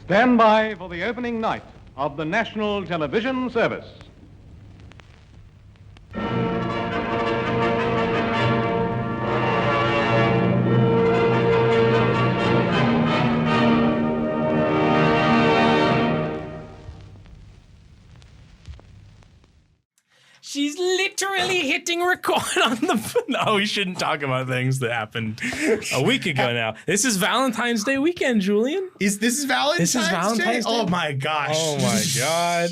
Stand by for the opening night of the National Television Service. She's literally hitting record on the... No, we shouldn't talk about things that happened a week ago now. This is Valentine's Day weekend, Julian. This is Valentine's Day? Oh my gosh. Oh my God.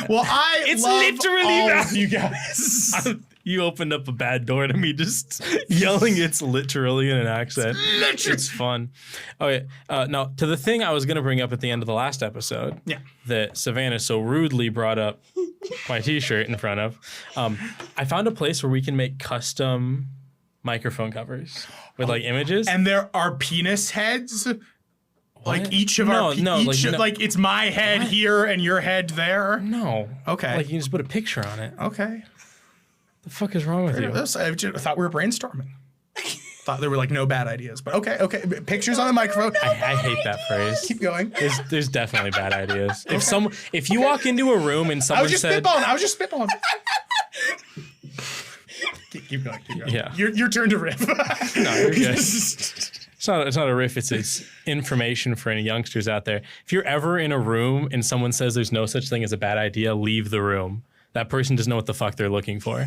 Well, it's love literally all that. of you guys. You opened up a bad door to me just yelling it's literally in an accent. It's fun. Okay, now to the thing I was going to bring up at the end of the last episode that Savannah so rudely brought up my t-shirt in front of. I found a place where we can make custom microphone covers with like images. And there are penis heads. Like each of our like it's my head here and your head there. No. Okay. Like you can just put a picture on it. Okay. The fuck is wrong with you? I thought we were brainstorming. Thought there were like no bad ideas, but okay. Pictures on the microphone. I hate that phrase. Keep going. There's definitely bad ideas. If you walk into a room and someone said, I was just spitballing. Keep going. Yeah. Your turn to riff. No, you're good. It's not a riff. It's information for any youngsters out there. If you're ever in a room and someone says there's no such thing as a bad idea, leave the room. That person doesn't know what the fuck they're looking for.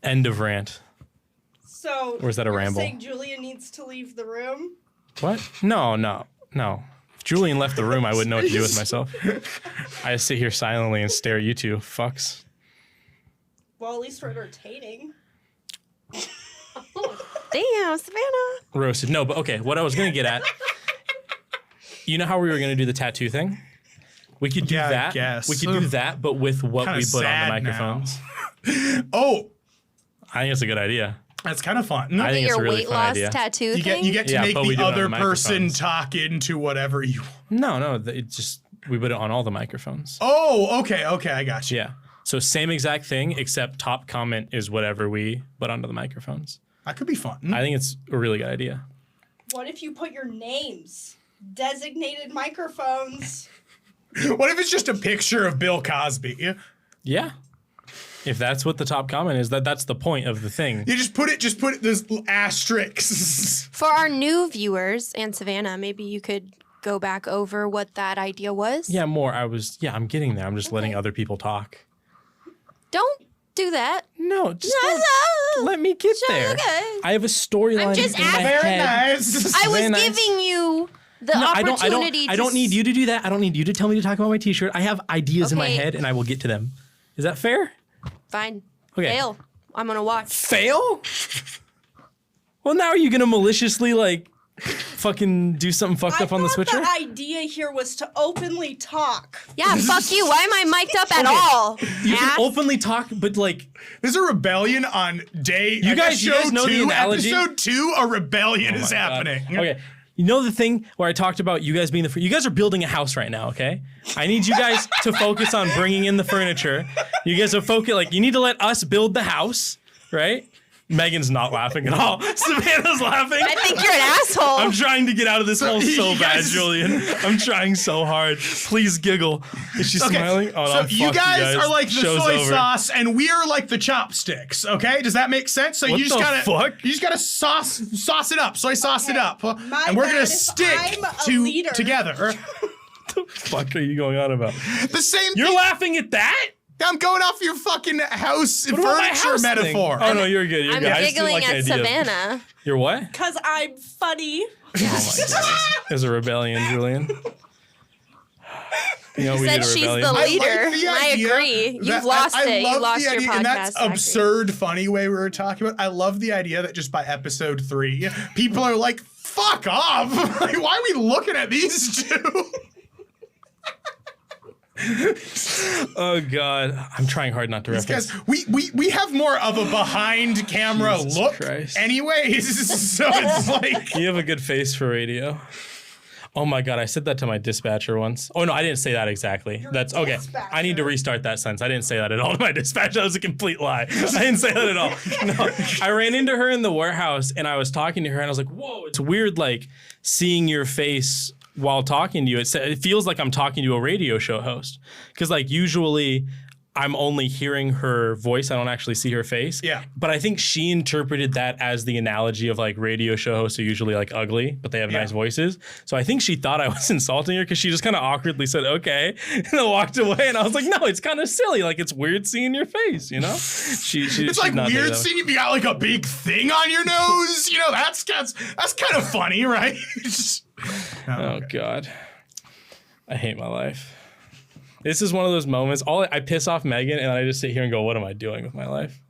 End of rant. So, or is that a ramble? Saying Julian needs to leave the room? What? No. If Julian left the room, I wouldn't know what to do with myself. I just sit here silently and stare at you two fucks. Well, at least we're entertaining. Damn, Savannah. Roasted. No, but okay, what I was going to get at, you know how we were going to do the tattoo thing? We could do that. I guess. We could do that, but with what we put on the microphones. Oh. I think it's a good idea. That's kind of fun. I think it's a really weight fun loss idea. tattoo thing? You get to make the other person microphones. talk into whatever you want. No, it just, we put it on all the microphones. Oh, okay, I got you. Yeah. So same exact thing, except top comment is whatever we put onto the microphones. That could be fun. I think it's a really good idea. What if you put your names? Designated microphones. What if it's just a picture of Bill Cosby? Yeah. If that's what the top comment is, that's the point of the thing. You just put it, there's asterisks. For our new viewers, and Savannah, maybe you could go back over what that idea was? Yeah, I'm getting there. I'm just letting other people talk. Don't do that. No, just let me get there. Okay. I have a storyline in my Very head. nice. I was giving you the opportunity I don't need you to do that. I don't need you to tell me to talk about my t-shirt. I have ideas in my Okay. head and I will get to them. Is that fair? Fine. Okay. Fail. I'm gonna watch. Fail? Well, now are you gonna maliciously like fucking do something fucked up on the switcher? The idea here was to openly talk. Yeah, fuck you. Why am I mic'd up at all? You can openly talk, but like There's a rebellion on day. You guys know the analogy? Episode 2, a rebellion is happening. Okay. You know the thing where I talked about you guys being you guys are building a house right now, okay? I need you guys to focus on bringing in the furniture. You guys are you need to let us build the house, right? Megan's not laughing at all. Savannah's laughing. I think you're an asshole. I'm trying to get out of this hole so you bad, guys- Julian. I'm trying so hard. Please giggle. Is she smiling? Oh, So no, you fuck guys are like the Show's soy over. sauce, and we are like the chopsticks. Okay, does that make sense? So What you just the gotta, fuck? you just gotta sauce it up, soy sauce it up, My and we're bad gonna if stick I'm a leader. together. Fuck are you going on about? The same. You're thing. laughing at that? I'm going off your fucking house What about my furniture house thing? metaphor. Oh no, you're good. You're I'm good. I just didn't giggling like at the idea. Savannah. You're what? Because I'm funny. Oh my god. There's a rebellion, Julian. You know, we Said did a she's rebellion. the I like leader. the I idea agree. You've that- lost I it. You love lost the your idea, podcast. and that's factory. absurd, funny way we were talking about. I love the idea that just by episode 3, people are like, "Fuck off! Like, why are we looking at these two?" Oh god, I'm trying hard not to reference. Because we have more of a behind camera Jesus look Christ. anyways. So it's like You have a good face for radio. Oh my god, I said that to my dispatcher once. Oh no, I didn't say that exactly. That's okay. dispatcher. I need to restart that sentence. I didn't say that at all to my dispatcher. That was a complete lie. I didn't say that at all. No, I ran into her in the warehouse and I was talking to her and I was like, whoa, it's weird like seeing your face while talking to you, it feels like I'm talking to a radio show host. Because like usually I'm only hearing her voice. I don't actually see her face. Yeah. But I think she interpreted that as the analogy of like radio show hosts are usually like ugly, but they have nice voices. So I think she thought I was insulting her because she just kind of awkwardly said, okay, and then walked away. And I was like, no, it's kind of silly. Like it's weird seeing your face, you know? It's like weird seeing you got like a big thing on your nose. You know, that's kind of funny, right? Oh, God. I hate my life. This is one of those moments. I piss off Megan, and I just sit here and go, "What am I doing with my life?"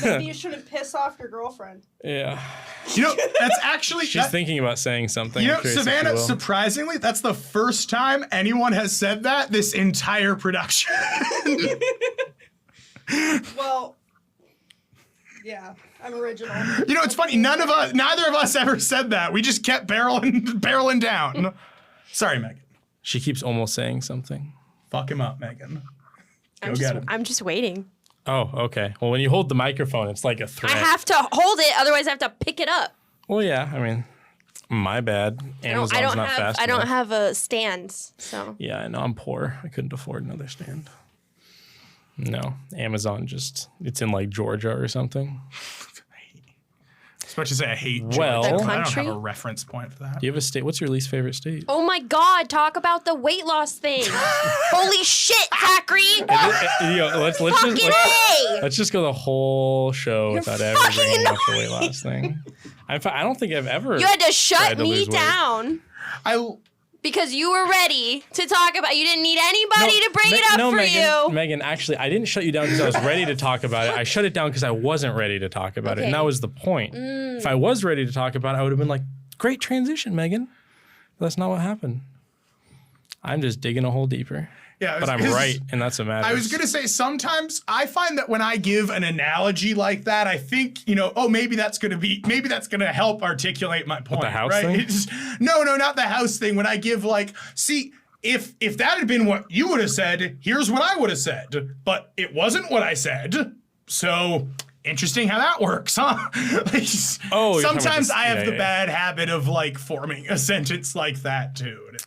Maybe you shouldn't piss off your girlfriend. Yeah. You know, that's actually she's thinking about saying something. You know, Savannah, surprisingly, that's the first time anyone has said that this entire production. Well, yeah, I'm original. You know, it's funny. Neither of us ever said that. We just kept barreling down. Sorry, Megan. She keeps almost saying something. Fuck him up, Megan. Go get him. I'm just waiting. Oh, okay. Well, when you hold the microphone, it's like a threat. I have to hold it, otherwise I have to pick it up. Well, yeah. I mean, my bad. Amazon's not fast enough. I don't have a stand, so. Yeah, I know. I'm poor. I couldn't afford another stand. No, Amazon it's in like Georgia or something. I was about to say I hate Well, Georgia. The I don't country? have a reference point for that. Do you have a state? What's your least favorite state? Oh my God! Talk about the weight loss thing. Holy shit, Zachary! Let's just go the whole show without ever bringing up the weight loss thing. I don't think I've ever. You had to shut tried to me lose weight. down because you were ready to talk about. You didn't need anybody to bring it up for you. Megan, actually, I didn't shut you down because I was ready to talk about it. I shut it down because I wasn't ready to talk about it, and that was the point. If I was ready to talk about it, I would have been like, "Great transition, Megan." But that's not what happened. I'm just digging a hole deeper. Yeah, but I'm right, and that's what matters. I was gonna say sometimes I find that when I give an analogy like that, I think maybe that's gonna help articulate my point. The house right? thing? No, not the house thing. When I give if that had been what you would have said, here's what I would have said, but it wasn't what I said. So interesting how that works, huh? Sometimes I have the bad habit of like forming a sentence like that too. And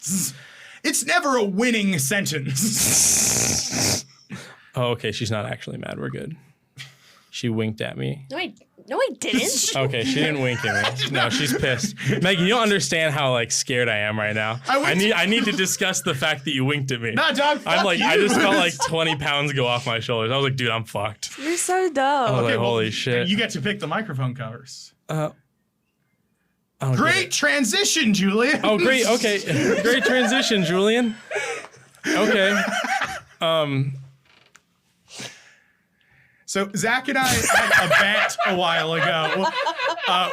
it's never a winning sentence. Oh, okay. She's not actually mad. We're good. She winked at me. No, I didn't. Okay, she didn't wink at me. No, she's pissed. Megan, you don't understand how like scared I am right now. I need to discuss the fact that you winked at me. Nah, dog. I'm like, you. I just felt like 20 pounds go off my shoulders. I was like, dude, I'm fucked. You're so dumb. I was like, holy shit. You get to pick the microphone covers. Oh, great transition, Julian. Oh, great. Okay. Great transition, Julian. Okay. So Zach and I had a bet a while ago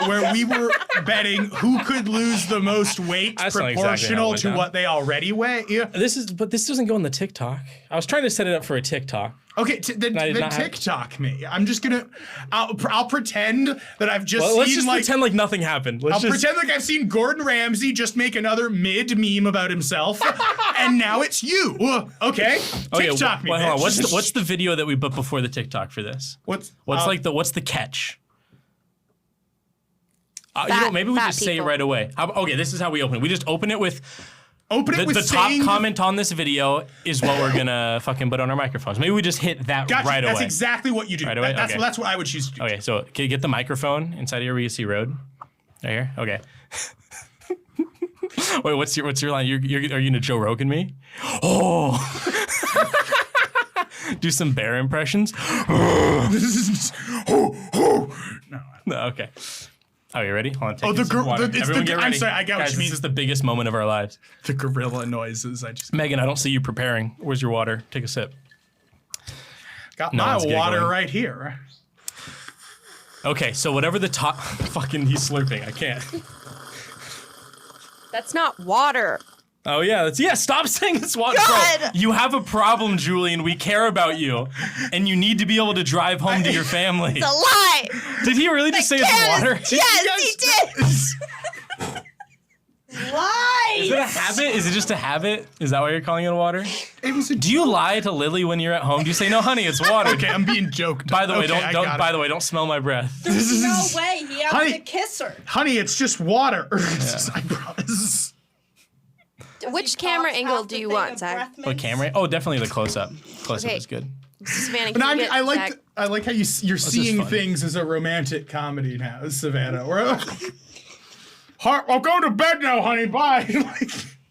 where we were betting who could lose the most weight proportional to what they already weigh. Yeah. But this doesn't go on the TikTok. I was trying to set it up for a TikTok. Okay, then TikTok me. I'm just gonna. I'll pretend that I've just let's just pretend like nothing happened. Pretend like I've seen Gordon Ramsay just make another mid meme about himself, and now it's you. Okay, TikTok me. Hold on. What's the video that we put before the TikTok for this? What's the catch? Maybe we just say it right away. Okay, this is how we open it. We just open it with. The top comment on this video is what we're gonna fucking put on our microphones. Maybe we just hit that right away. That's exactly what you do. Right away? That's what I would choose to do. Okay, so can you get the microphone inside of here where you see road? Right here? Okay. Wait, what's your line? Are you gonna Joe Rogan me? Oh. Do some bear impressions. No, okay. Oh, you ready? Hold on, I'm sorry, I got what you mean. This is the biggest moment of our lives. The gorilla noises. Megan, I don't see you preparing. Where's your water? Take a sip. Got my water right here. Okay, so whatever the top... Fucking, he's slurping. I can't. That's not water. Oh, yeah. Stop saying it's water. God! Bro, you have a problem, Julian. We care about you. And you need to be able to drive home to your family. It's a lie. Did he really just say it's water? Yes, he did. Lies. Is it a habit? Is it just a habit? Is that why you're calling it water? Do you lie to Lily when you're at home? Do you say, no, honey, it's water? Okay, I'm being joked. By the way, don't smell my breath. There's no way he has to kiss her. Honey, it's just water. I promise. Which camera angle do you want, Zach? What camera? Oh, definitely the close-up. Close-up is good. Savannah, But can you I get Zach? like how you're seeing fun? things as a romantic comedy now, Savannah. I'll go to bed now, honey. Bye.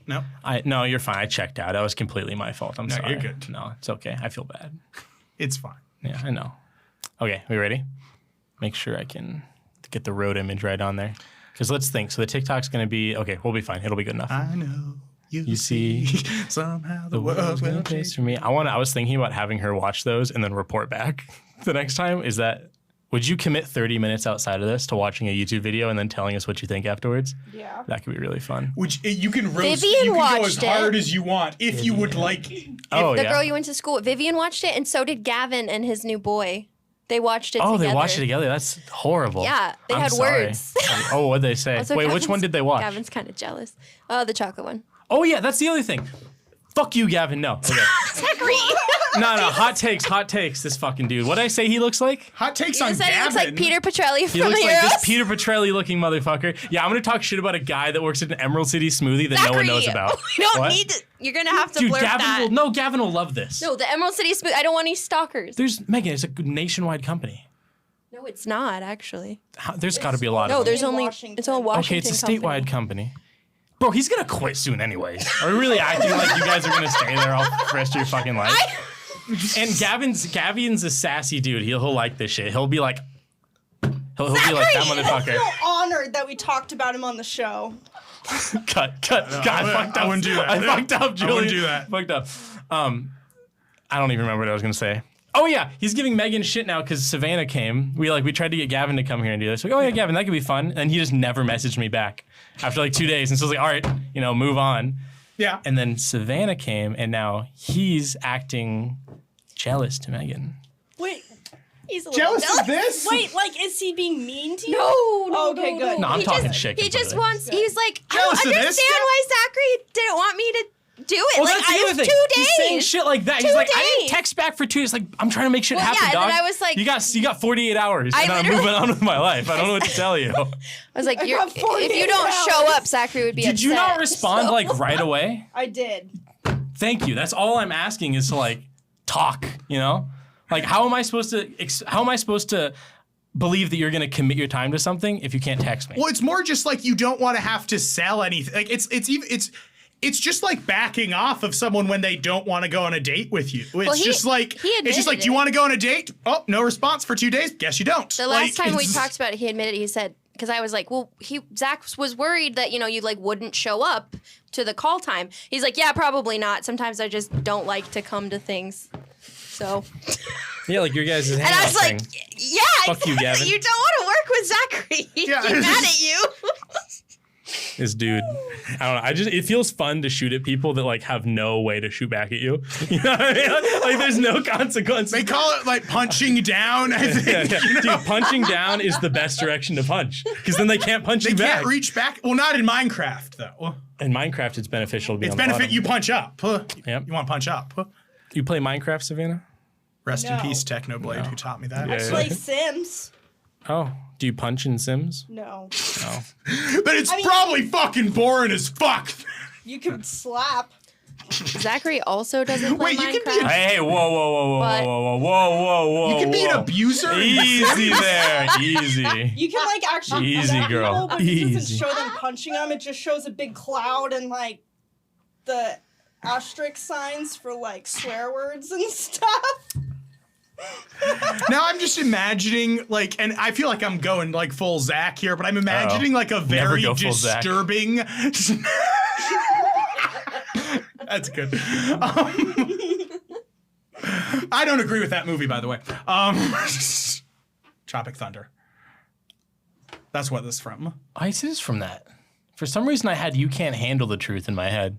No. No, you're fine. I checked out. That was completely my fault. I'm sorry. You're good. No, it's okay. I feel bad. It's fine. Yeah, I know. Okay, we ready? Make sure I can get the road image right on there. Because let's think. So the TikTok's going to be, okay, we'll be fine. It'll be good enough. I know. You see, somehow the world's will gonna change change. for me. I was thinking about having her watch those and then report back the next time. Would you commit 30 minutes outside of this to watching a YouTube video and then telling us what you think afterwards? Yeah. That could be really fun. Which you can roast. Vivian You can go watched as hard it. as you want if you would like. Oh, The yeah. girl you went to school with, Vivian watched it, and so did Gavin and his new boy. They watched it together. They watched it together. That's horrible. Yeah, they I'm had sorry. words. Oh, what'd they say? Also, Wait, which Gavin's- one did they watch? Gavin's kind of jealous. The chocolate one. Oh, yeah, that's the other thing. Fuck you, Gavin. No. Okay. Zachary. No. Hot takes. This fucking dude. What'd I say he looks like? Hot takes You on said Gavin. he looks like Peter Petrelli He from looks Heroes. like this Peter Petrelli looking motherfucker. Yeah, I'm gonna talk shit about a guy that works at an Emerald City smoothie that no one knows about. We don't What? need to. You're gonna have to Dude, blurb that. Gavin will love this. No, the Emerald City Smoothie. I don't want any stalkers. Megan, it's a nationwide company. No, it's not actually. There's got to be a lot No, of them. there's in only. Washington. It's all Washington. Okay, it's a statewide company. Bro, he's gonna quit soon anyways. Are we really acting like you guys are gonna stay there all the rest of your fucking life? And Gavin's a sassy dude. He'll like this shit. He'll be like, he'll be like that I motherfucker. feel honored that we talked about him on the show. Cut. God, I fucked up. I wouldn't do that. I fucked up, Julian. wouldn't do that. Fucked up. I don't even remember what I was gonna say. Oh yeah, he's giving Megan shit now because Savannah came. We tried to get Gavin to come here and do this. Like, oh yeah, Gavin, that could be fun. And he just never messaged me back after like 2 days. And so I was like, all right, move on. Yeah. And then Savannah came, and now he's acting jealous to Megan. Wait, He's a little Jealous of this? wait, is he being mean to you? No, Okay, good. No, I'm He talking just- shit. He just completely. wants. He's like, I Jealous don't of understand this? why Zachary didn't want me to do it. Well, like, that's the it other was thing. 2 days. He's saying shit like that. He's 2 like, I didn't days. text back for 2 days. Like, I'm trying to make shit happen, yeah, dog. and then I was like- you got 48 hours, I and I'm literally- moving on with my life. I don't know what to tell you. I was like, I You're, got 48 if you don't show hours. up, Zachary would be Did you not upset." respond like right away? I did. Thank you. That's all I'm asking is to like talk. Like how am I supposed to believe that you're going to commit your time to something if you can't text me? Well, it's more just like you don't want to have to sell anything. Like it's just like backing off of someone when they don't want to go on a date with you. It's just like he it's just like, admitted do you it. want to go on a date? Oh, no response for 2 days. Guess you don't. The Like, last time we it's- talked about it, he admitted, he said, because I was like, well, Zach was worried that, you like wouldn't show up to the call time. He's like, yeah, probably not. Sometimes I just don't like to come to things. So, Yeah, like your guys' and I was like, yeah, Fuck you, Gavin. You don't want to work with Zachary. Yeah. He's mad at you. this dude. I don't know. It feels fun to shoot at people that like have no way to shoot back at you. You know what I mean? Like there's no consequence. They call it like punching down. I think. Dude, punching down is the best direction to punch because then they can't punch They you back. can't reach back. Well, not in Minecraft though. In Minecraft, it's beneficial to be It's on the benefit bottom. you punch up. Yep. You want to punch up. You play Minecraft, Savannah? Rest in No. peace, Technoblade, who taught me that. Yeah. I play Sims. Oh, do you punch in Sims? No. Oh. But it's I mean- probably fucking boring as fuck. You can slap. Zachary also doesn't play Wait, you can be Minecraft. Hey, whoa, But- whoa. You can be an abuser. in The Easy Sims. there, easy. You can actually Easy, punch girl. people, but it Easy. doesn't show them punching them. It just shows a big cloud and the asterisk signs for swear words and stuff. Now I'm just imagining and I feel like I'm going full Zach here, but I'm imagining a very go full Zach. disturbing. That's good. I don't agree with that movie, by the way. Tropic Thunder. That's what this is from. It is from that. For some reason, I had "You Can't Handle the Truth" in my head.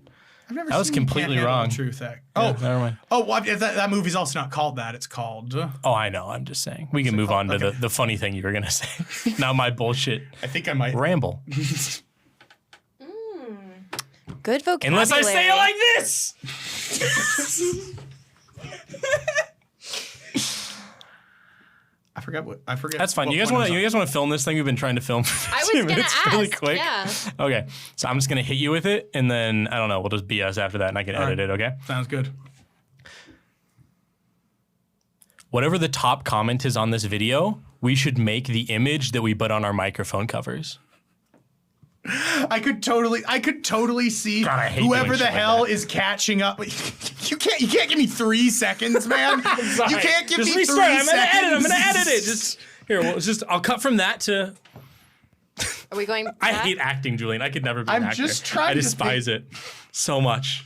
I've never That was seen You Can't completely Handle the wrong. Truth. Oh, never mind. Oh, well, that movie's also not called that. It's called. Oh, I know. I'm just saying. We can move on to the funny thing you were gonna say. Now my bullshit I think I might. ramble. Good vocabulary. Unless I say it like this. I forget. That's fine. what You guys one want it was to film this thing? We've been trying to film for I 2 was gonna minutes ask. really quick. Yeah. Okay, so I'm just gonna hit you with it, and then I don't know. We'll just BS after that, and I can edit it. Okay. on. Sounds good. Whatever the top comment is on this video, we should make the image that we put on our microphone covers. I could totally see God, I hate whoever doing the shit like hell that. is catching up. You can't give me 3 seconds, man. You can't give Just me restart. 3 I'm seconds. gonna edit it. Just here. Well, it's just I'll cut from that to. Are we going? I back? hate acting, Julian. I could never be an I'm actor. just trying I to despise it so much.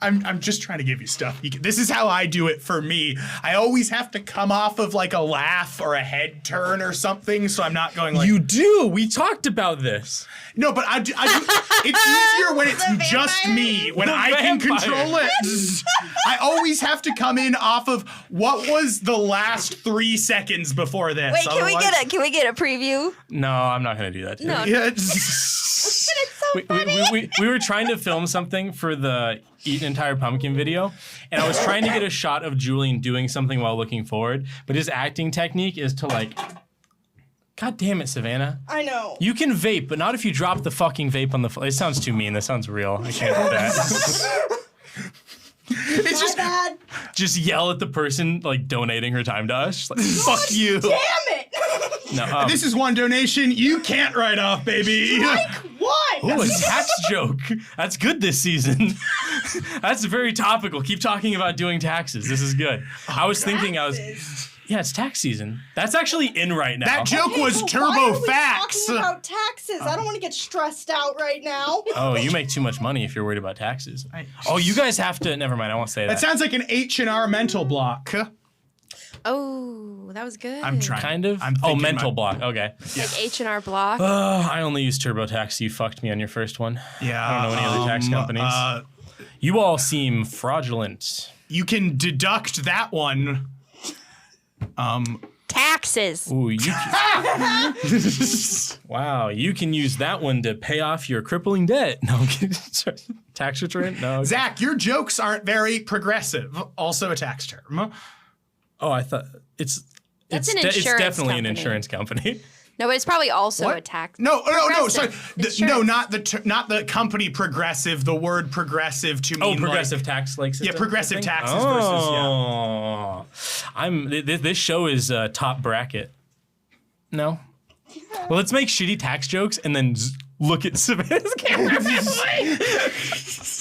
I'm just trying to give you stuff. This is how I do it for me. I always have to come off of like a laugh or a head turn or something, so I'm not going like. You do. We talked about this. No, but I do. It's easier when it's just me, when The I can vampire. control it. I always have to come in off of what was the last 3 seconds before this. Wait, Otherwise- can we get a preview? No, I'm not gonna do that. To No. you. Yeah, It's so funny. We were trying to film something for the Eat an Entire Pumpkin video, and I was trying to get a shot of Julian doing something while looking forward, but his acting technique is to like, God damn it, Savannah. I know. You can vape, but not if you drop the fucking vape on the floor. It sounds too mean. That sounds real. I can't do that. it's just Bad. Just yell at the person like donating her time to us. Just like, fuck you. Damn it! No, this is one donation you can't write off, baby. What? Ooh, a tax joke. That's good this season. That's very topical. Keep talking about doing taxes. This is good. I was thinking yeah, it's tax season. That's actually in right now. That joke was Why turbo are we facts. talking about taxes? I don't want to get stressed out right now. Oh, you make too much money if you're worried about taxes. Oh, you guys have to. Never mind. I won't say that. That sounds like an H&R mental block. Oh, that was good. I'm trying. Kind of. I'm Oh, thinking mental about- block. Okay. Like H&R Block. I only use TurboTax. You fucked me on your first one. Yeah. I don't know any other tax companies. You all seem fraudulent. You can deduct that one. Taxes. Ooh, you can, wow, you can use that one to pay off your crippling debt. No, I'm kidding. Sorry. Tax return? No. Zach, your jokes aren't very progressive. Also a tax term. Oh, I thought it's That's an it's insurance definitely an company. insurance company. No, but it's probably also What? a tax. No, sorry. Progressive. No, Insurance. not the company progressive. The word progressive to mean Progressive like, tax like system. yeah, progressive thing? taxes versus yeah. Oh, this show is top bracket. No. Well, let's make shitty tax jokes and then look at Savannah's camera.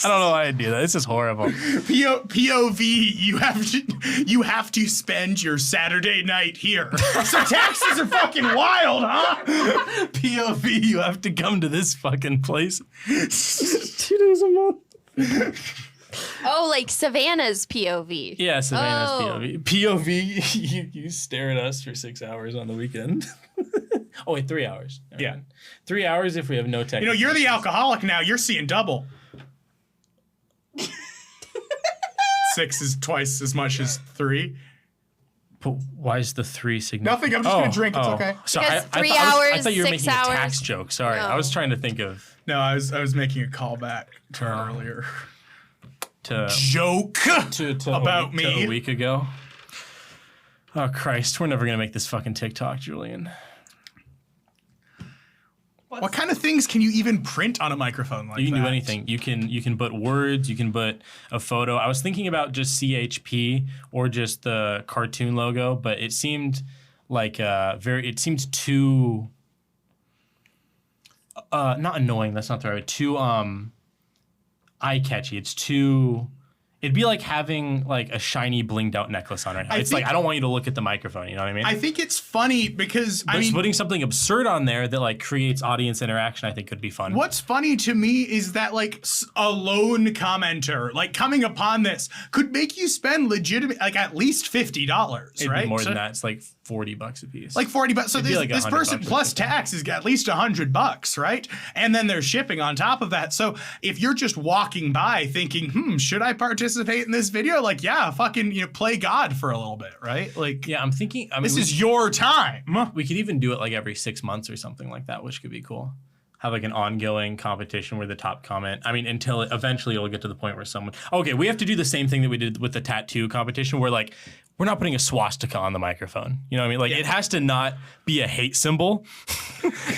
I don't know why I do that. This is horrible. POV, you have to spend your Saturday night here. So taxes are fucking wild, huh? POV, you have to come to this fucking place 2 days a month. Oh, like Savannah's POV. Yeah, Savannah's Oh. POV. POV, you stare at us for 6 hours on the weekend. Oh, wait, 3 hours. Never Yeah. mind. 3 hours if we have no tech. You know, you're the alcoholic now. You're seeing double. 6 is twice as much as 3. But why is the 3 significant? Nothing. I'm just gonna drink. It's okay. So Because I 3 thought, I hours, thought you were 6 making hours. a tax joke. Sorry, I was No. trying to think of No, I was making a callback to earlier to joke about me. a week ago. Oh Christ, we're never gonna make this fucking TikTok, Julian. What kind of things can you even print on a microphone like that? You can do anything. You can put words. You can put a photo. I was thinking about just CHP or just the cartoon logo, but it seemed like it seemed too not annoying. That's not the right word. Too eye catchy. It's too. It'd be like having like a shiny blinged out necklace on right now. It's like I don't want you to look at the microphone. You know what I mean? I think it's funny because But putting something absurd on there that like creates audience interaction, I think could be fun. what's funny to me is that like a lone commenter like coming upon this could make you spend legitimate like at least $50, It'd right? be more So- than that. It's like $40 a piece. Like $40. So It'd be this, like this $100 person or plus something. tax has got at least $100, right? And then there's shipping on top of that. So if you're just walking by thinking, should I participate in this video? Like, yeah, fucking, play God for a little bit, right? Like, yeah, I'm thinking. I mean, this is your time. we could even do it like every 6 months or something like that, which could be cool. Have like an ongoing competition where the top comment. I mean, until eventually it'll get to the point where someone. Okay, we have to do the same thing that we did with the tattoo competition, where like we're not putting a swastika on the microphone. You know what I mean? Like it has to not be a hate symbol,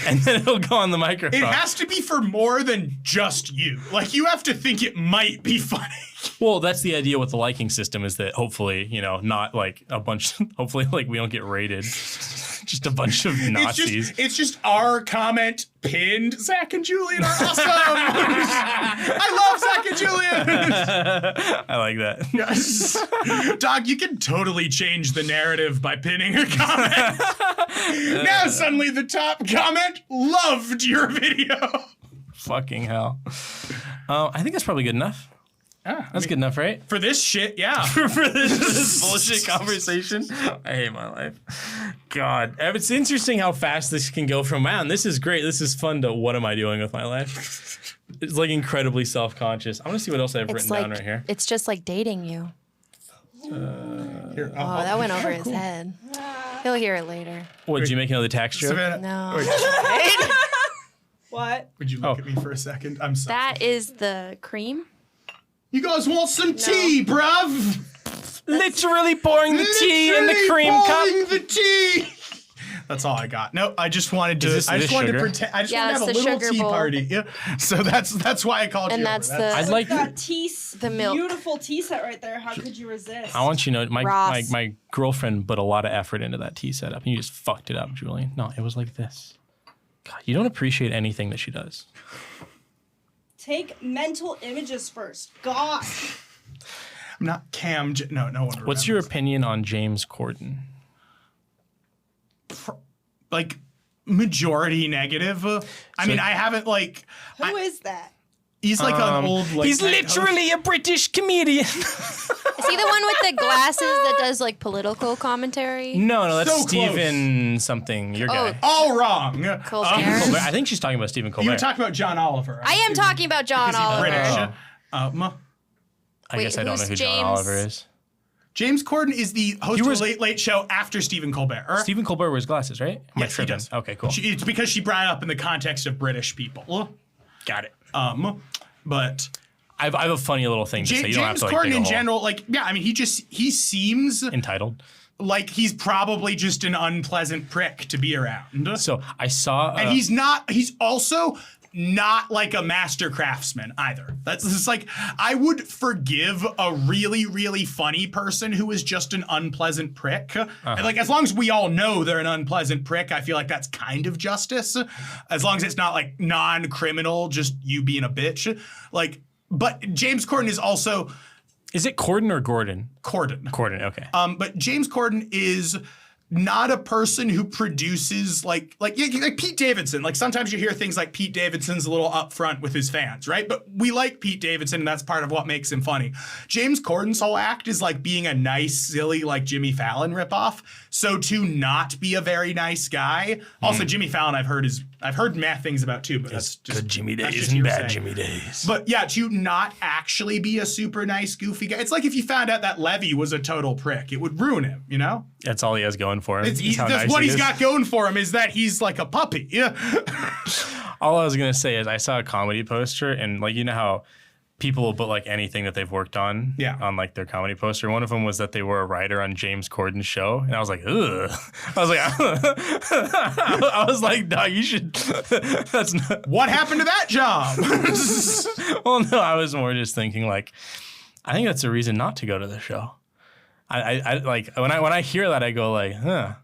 and then it'll go on the microphone. It has to be for more than just you. Like you have to think it might be funny. Well, that's the idea with the liking system is that hopefully, not like a bunch. Hopefully, like we don't get rated. Just a bunch of Nazis. It's just our comment pinned. Zach and Julian are awesome. I love Zach and Julian. I like that. Yes. Dog, you can totally change the narrative by pinning a comment. Now suddenly the top comment loved your video. Fucking hell. I think that's probably good enough. That's good enough, right? For this shit, yeah. for this bullshit conversation. I hate my life. God. It's interesting how fast this can go from, man, this is great, this is fun, to what am I doing with my life? It's like incredibly self-conscious. I want to see what else I've written down right here. It's just like dating you. Here, That went over his head. He'll hear it later. What, did you make another tax joke? Savannah, No. What? would you look at me for a second? I'm sorry. That is the cream. You guys want some tea, bruv? Literally pouring the tea in the cream cup. Pouring the tea. That's all I got. No, I just wanted to. Is this I just wanted sugar? to pretend. I just Yeah, wanted to have a that's the little sugar tea bowl. party. Yeah. So that's why I called And you. that's over. the- I'd like That tea, The milk. beautiful tea set right there. How could you resist? I want you to know, Ross. my girlfriend put a lot of effort into that tea setup, and you just fucked it up, Julian. No, it was like this. God, you don't appreciate anything that she does. Take mental images first. God. I'm not Cam. No one. What's your remembers. opinion on James Corden? Like majority negative? I mean, I haven't like. Who is that? He's like an old. Like, He's night host. literally a British comedian. Is he the one with the glasses that does like political commentary? No, that's So close. Stephen something. Your guy. All wrong. Colbert. Colbert. I think she's talking about Stephen Colbert. You were talking about John Oliver. I am talking about John Is he Oliver. British? I guess I don't know who's who John James? Oliver is. James Corden is the host of was- the Late Late Show after Stephen Colbert. Stephen Colbert wears glasses, right? Am I Yes, he tripping? does. Okay, cool. It's because she brought it up in the context of British people. Got it. But I have a funny little thing to say. You don't have James to like Corden dig a in hole. general, like, yeah, I mean, he seems Entitled. like he's probably just an unpleasant prick to be around. So I saw. And he's also not like a master craftsman either. That's just like, I would forgive a really, really funny person who is just an unpleasant prick. And like, as long as we all know they're an unpleasant prick, I feel like that's kind of justice. As long as it's not like non-criminal, just you being a bitch. Like, but James Corden is also Is it Corden or Gordon? Corden. Corden. Okay. But James Corden is not a person who produces like Pete Davidson. Like sometimes you hear things like Pete Davidson's a little upfront with his fans, right? But we like Pete Davidson, and that's part of what makes him funny. James Corden's whole act is like being a nice, silly, like Jimmy Fallon ripoff. So to not be a very nice guy. Also, Jimmy Fallon I've heard mad things about too, but that's just Good Jimmy that's days just and hearsay. bad Jimmy days. But yeah, to not actually be a super nice, goofy guy. It's like if you found out that Levy was a total prick, it would ruin him, you know? That's all he has going for him. That's is how nice what he he's is. got going for him is that he's like a puppy. Yeah. All I was gonna say is I saw a comedy poster, and like you know how people will put like anything that they've worked on on like their comedy poster. One of them was that they were a writer on James Corden's show, and I was like, ugh. I was like, I was like, dog, you should. That's not. What happened to that job? Well, no, I was more just thinking like, I think that's a reason not to go to the show. I like when I hear that I go like, huh.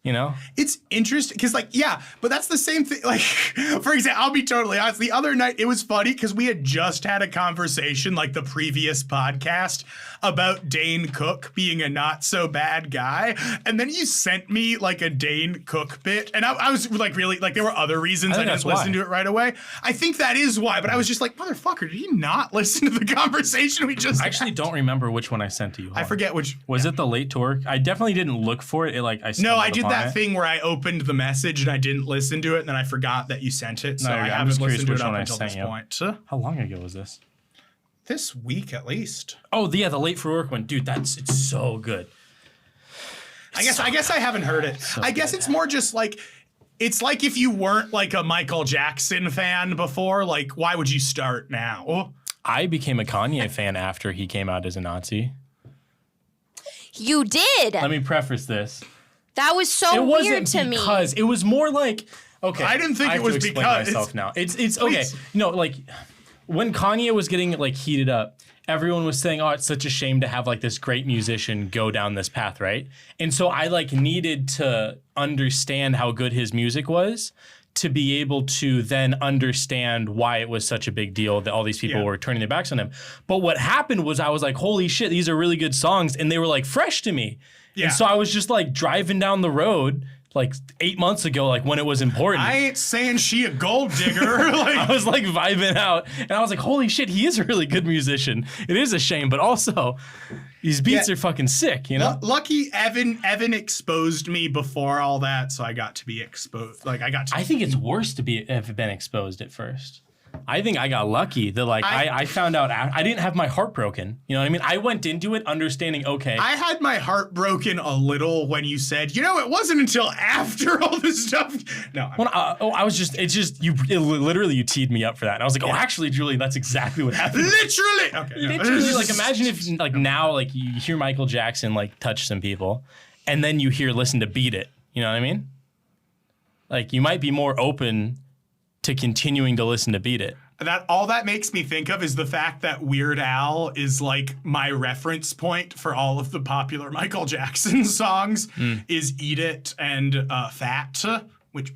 You know? It's interesting because, like, yeah, but that's the same thing. Like, for example, I'll be totally honest. The other night, it was funny because we had just had a conversation, like the previous podcast, about Dane Cook being a not so bad guy. And then you sent me like a Dane Cook bit. And I was like, really, like, there were other reasons I think didn't that's listen why. to it right away. I think that is why. But I was just like, motherfucker, did he not listen to the conversation we just I actually don't remember which one I sent to you. Hold I on. forget which. Was it the late tour? I definitely didn't look for it. It like I No, stumbled I did upon that it. thing where I opened the message and I didn't listen to it, and then I forgot that you sent it, so No, I I'm haven't just curious listened to which it up one I until sent this you. point. How long ago was this? This week, at least. Oh, yeah, the late for work one, dude. It's so good. I guess I haven't heard it. I guess it's more just like it's like if you weren't like a Michael Jackson fan before, like why would you start now? I became a Kanye fan after he came out as a Nazi. You did. Let me preface this. That was so It weird wasn't to me. because it was more like, okay. I didn't think have it was to explain because- myself now. It's okay. No, like when Kanye was getting like heated up, everyone was saying, "Oh, it's such a shame to have like this great musician go down this path," right? And so I like needed to understand how good his music was to be able to then understand why it was such a big deal that all these people were turning their backs on him. But what happened was I was like, holy shit, these are really good songs. And they were like fresh to me. Yeah. And so I was just like driving down the road like 8 months ago, like when it was important. I ain't saying she a gold digger. Like, I was like vibing out and I was like, holy shit, he is a really good musician. It is a shame, but also these beats are fucking sick, you know? Lucky Evan exposed me before all that, so I got to be exposed. Like I think it's worse to have been exposed at first. I think I got lucky that like I found out I didn't have my heart broken. You know what I mean? I went into it understanding, okay. I had my heart broken a little when you said, it wasn't until after all this stuff. No. I was just, literally you teed me up for that. And I was like, oh, actually, Julian, that's exactly what happened. Literally. Okay. No. Literally, like imagine if like now like you hear Michael Jackson like touch some people and then you listen to Beat It. You know what I mean? Like you might be more open to continuing to listen to Beat It. All that makes me think of is the fact that Weird Al is like my reference point for all of the popular Michael Jackson songs is Eat It and Fat, which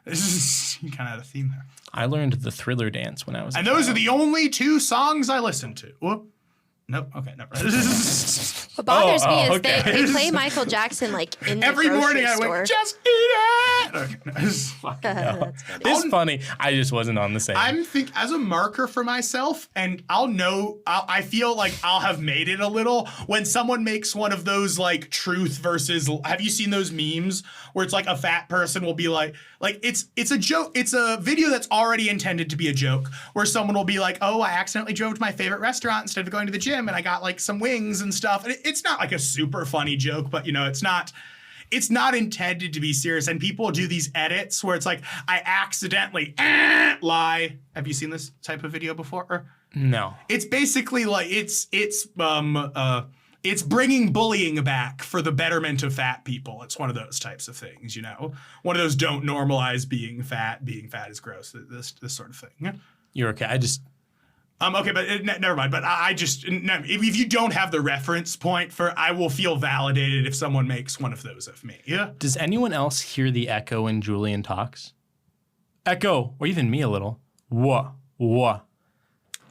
this is you kind of had a theme there. I learned the Thriller dance when I was and those are the only 2 songs I listened to. Whoop. Nope. Okay. Never. What bothers me is okay. they play Michael Jackson like in the Every grocery morning I store. went, just eat it. Okay. It's funny. I just wasn't on the same. As a marker for myself, and I feel like I'll have made it a little when someone makes one of those like truth versus. Have you seen those memes where it's like a fat person will be like it's a joke. It's a video that's already intended to be a joke where someone will be like, oh, I accidentally drove to my favorite restaurant instead of going to the gym and I got like some wings and stuff. And it's not like a super funny joke, but it's not intended to be serious. And people do these edits where it's like, I accidentally lie. Have you seen this type of video before? No. It's basically like, it's bringing bullying back for the betterment of fat people. It's one of those types of things, One of those don't normalize being fat is gross, this sort of thing. You're okay. Okay, but never mind. But if you don't have the reference point I will feel validated if someone makes one of those of me. Yeah. Does anyone else hear the echo when Julian talks? Echo, or even me a little. Wah.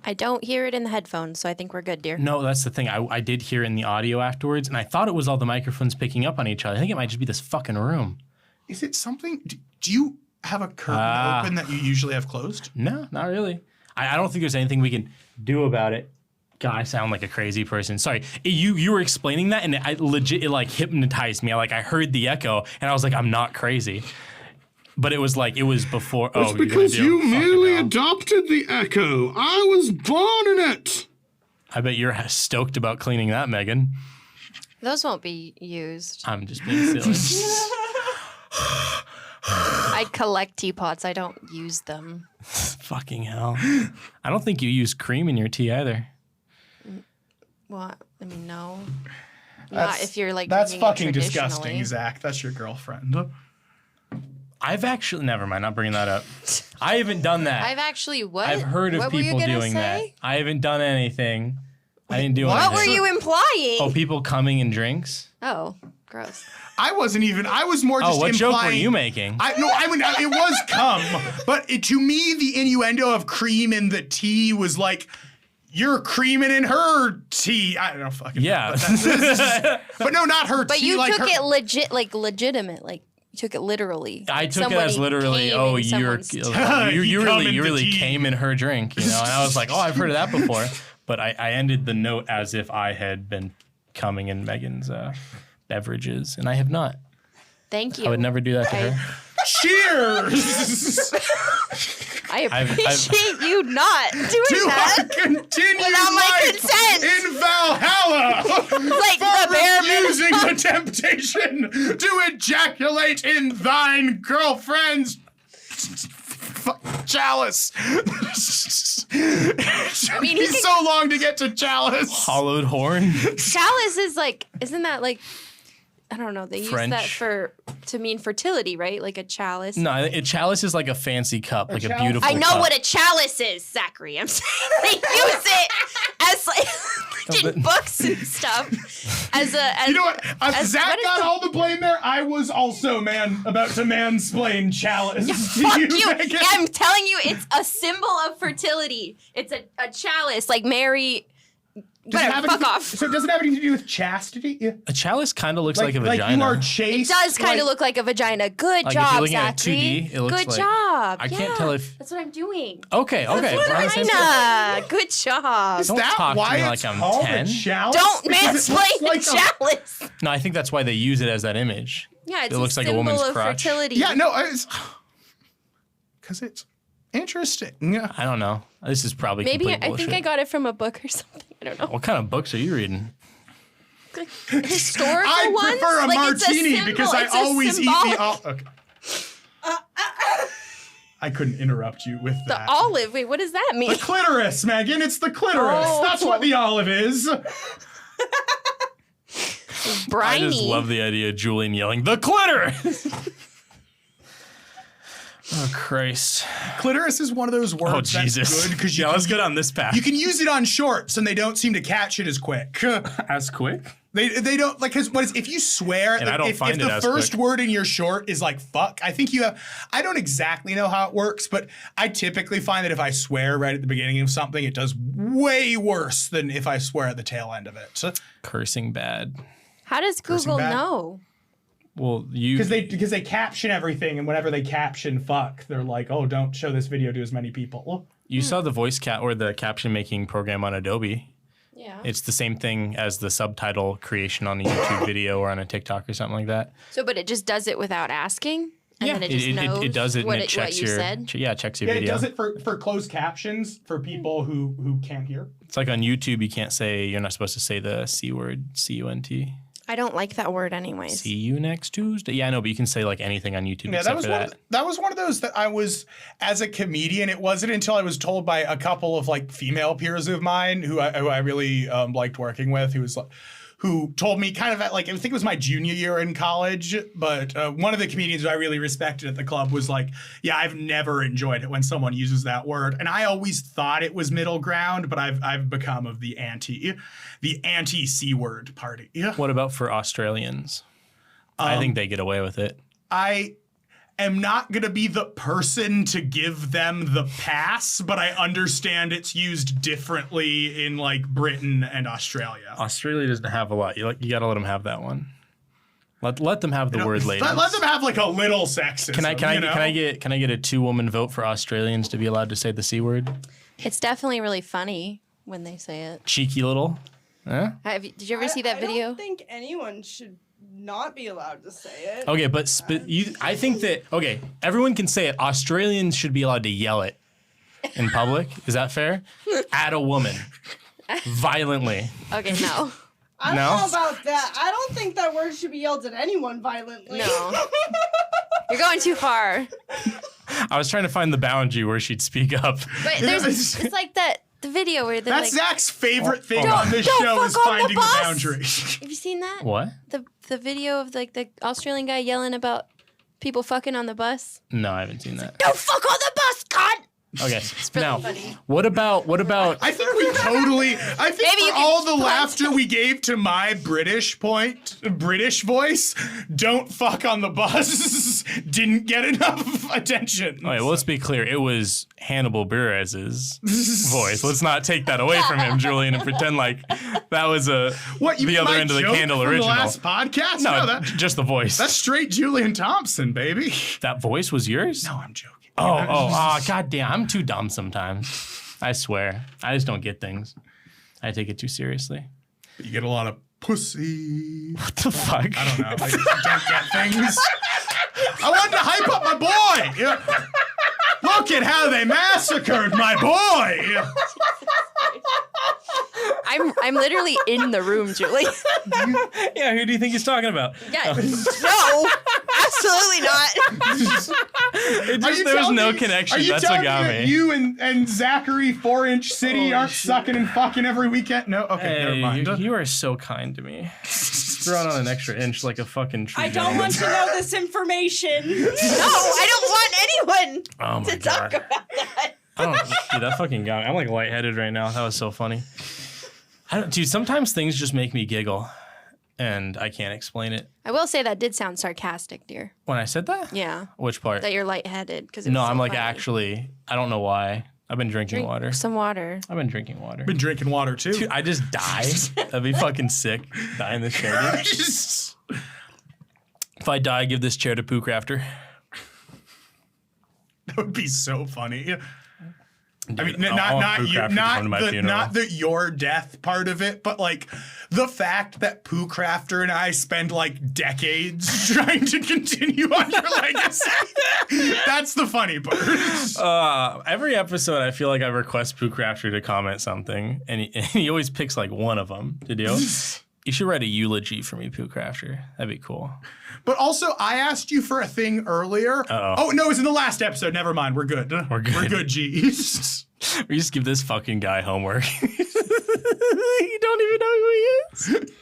I don't hear it in the headphones, so I think we're good, dear. No, that's the thing. I did hear in the audio afterwards, and I thought it was all the microphones picking up on each other. I think it might just be this fucking room. Is it something? Do you have a curtain open that you usually have closed? No, not really. I don't think there's anything we can do about it. God, I sound like a crazy person. Sorry. You were explaining that, and it like hypnotized me. I heard the echo, and I was like, I'm not crazy. But it was before. It's because you merely adopted the echo. I was born in it. I bet you're stoked about cleaning that, Megan. Those won't be used. I'm just being silly. I collect teapots. I don't use them. Fucking hell. I don't think you use cream in your tea either. What? I mean, no. Not if you're like. That's drinking it fucking disgusting, traditionally. Zach. That's your girlfriend. I've actually never mind. Not bringing that up. I haven't done that. I've actually what? I've heard of What were you people gonna doing that. say? I haven't done anything. I didn't do anything. What were you implying? Oh, people coming in drinks? Oh, gross. I wasn't even. I was more just Oh, what implying. joke were you making? It was cum, but to me, the innuendo of cream in the tea was like, you're creaming in her tea. I don't know, fucking. Yeah. But no, not her But tea. you like took her, it legitimate, like you took it literally. I Like took it somebody as literally, came oh, in you someone's tea. really came in her drink, And I was like, oh, I've heard of that before. But I ended the note as if I had been coming in Megan's beverages, and I have not. Thank you. I would never do that to her. cheers. I appreciate you not doing Do I that. continue Without my life consent. in Valhalla Like for the bare minimum. refusing the temptation to ejaculate in thine girlfriend's chalice? I mean, He's so long to get to chalice. Hollowed horn. chalice is like, isn't that like, I don't know. They French. use that to mean fertility, right? Like a chalice. No, a chalice is like a fancy cup, like a beautiful I know cup. what a chalice is, Zachary. I'm saying they use it as like in books and stuff. As You know what? Zach what is got the- all the blame there. I was also about to mansplain chalice. to Fuck you, you! Megan. I'm telling you, it's a symbol of fertility. It's a chalice, like Mary. Does it Whatever, have fuck anything- off. So does it have anything to do with chastity? Yeah. A chalice kind of looks like a Like vagina. you are It chaste. does kind of look like a vagina. Good Like, if job, you're looking at it Zachary. 2D, it looks Good like- job. I can't Yeah, tell if- That's what I'm doing. Okay, okay. we're on the same page. Vagina. Good job. Is Don't that talk to why me it's like I'm called 10. a chalice? Don't Because it looks mansplain like the chalice. No, I think that's why they use it as that image. Yeah, it's It looks a like a symbol woman's of crotch. fertility. Yeah, no, because it's interesting. Yeah. I don't know. This is probably Maybe complete I bullshit. think I got it from a book or something. I don't know. What kind of books are you reading? Historical I ones? prefer a Like, it's a martini symbol, because I it's a always eat symbolic- the. Okay. I couldn't interrupt you with The that. olive. Wait, what does that mean? The clitoris, Megan. It's the clitoris. Oh. That's what the olive is. Briny. I just love the idea of Julian yelling, "The clitoris!" Oh, Christ. Clitoris is one of those words Oh, Jesus. that's good because Yeah, let's get on this path. you can use it on shorts and they don't seem to catch it as quick. As quick? They don't like because if you swear And I don't if find it the as first quick. word in your short is like fuck, I think you have. I don't exactly know how it works, but I typically find that if I swear right at the beginning of something, it does way worse than if I swear at the tail end of it. Cursing bad. How does Google bad. know? Well, you... Because they caption everything, and whenever they caption fuck, they're like, oh, don't show this video to as many people. You saw the voice or the caption making program on Adobe. Yeah. It's the same thing as the subtitle creation on a YouTube video or on a TikTok or something like that. So, but it just does it without asking? And then it just it knows does it what and it checks what you your said? it checks your Yeah, video. it does it for closed captions for people who can't hear. It's like on YouTube you can't say, you're not supposed to say the C word, C-U-N-T. I don't like that word anyways. See you next Tuesday. Yeah, I know, but you can say like anything on YouTube Yeah, except for that. that was one of those that I was, as a comedian, it wasn't until I was told by a couple of like female peers of mine who I really liked working with, who told me kind of at like, I think it was my junior year in college, but one of the comedians who I really respected at the club was like, yeah, I've never enjoyed it when someone uses that word. And I always thought it was middle ground, but I've become of the anti-C word party. Yeah. What about for Australians? I think they get away with it. I am not going to be the person to give them the pass, but I understand it's used differently in like Britain and Australia. Australia doesn't have a lot. You got to let them have that one. Let them have the word ladies. Let them have like a little sexism. Can I get a 2-woman vote for Australians to be allowed to say the C word? It's definitely really funny when they say it. Cheeky little. Huh? Did you ever see that video? I don't think anyone should not be allowed to say it. Okay, but I think that everyone can say it. Australians should be allowed to yell it in public. Is that fair? At a woman, violently. Okay, no. I don't No? know about that. I don't think that word should be yelled at anyone violently. No. You're going too far. I was trying to find the boundary where she'd speak up. But it's like the video where they're That's like, Zach's favorite thing Don't- on this don't show is fuck on the finding the bus. boundary. have you seen that? What? The video of like the Australian guy yelling about people fucking on the bus. No, I haven't seen that. Don't fuck on the bus, God! Okay, really now funny. what about? I think we totally. I think Maybe you for can all the punt. laughter we gave to my British voice, don't fuck on the bus didn't get enough attention. Okay, well, let's be clear. It was Hannibal Buress's voice. Let's not take that away from him, Julian, and pretend like that was What you the mean other my end of the joke candle from original. The last podcast? No, just the voice. that's straight Julian Thompson, baby. That voice was yours? No, I'm joking. God damn. I'm too dumb sometimes. I swear. I just don't get things. I take it too seriously. You get a lot of pussy. What the fuck? I don't know. I don't get things. I wanted to hype up my boy. Yeah. Look at how they massacred my boy. I'm literally in the room, Julie. Yeah, who do you think he's talking about? Yeah, no, Absolutely not. It just, there was no connection. Are you That's telling what got me that me. you and Zachary 4-inch City Holy aren't shit. sucking and fucking every weekend? No, okay, never Hey, mind. you are so kind to me. Throwing on an extra inch like a fucking tree. I don't want to know this information. No, I don't want anyone Oh my to talk god. about that. I don't. Dude, that fucking got me. I'm like lightheaded right now. That was so funny. Dude, sometimes things just make me giggle, and I can't explain it. I will say that did sound sarcastic, dear. When I said that? Yeah. Which part? That you're lightheaded because No, I'm like actually. I don't know why. I've been drinking drink water. some water. I've been drinking water. Been drinking water too. Dude, I just die. That'd be fucking sick. Die in this chair, dude. If I die, give this chair to Poo Crafter. That would be so funny. Dude, I mean, I want not Poo you, Crafter to come to my funeral. not the your death part of it, but like the fact that Poo Crafter and I spend like decades trying to continue on your legacy. That's the funny part. Every episode, I feel like I request Poo Crafter to comment something, and he always picks like one of them to do. You should write a eulogy for me, Poo Crafter. That'd be cool. But also, I asked you for a thing earlier. Uh-oh. Oh no, it was in the last episode. Never mind. We're good. We're good. We're good. Geez. We just give this fucking guy homework. You don't even know who he is.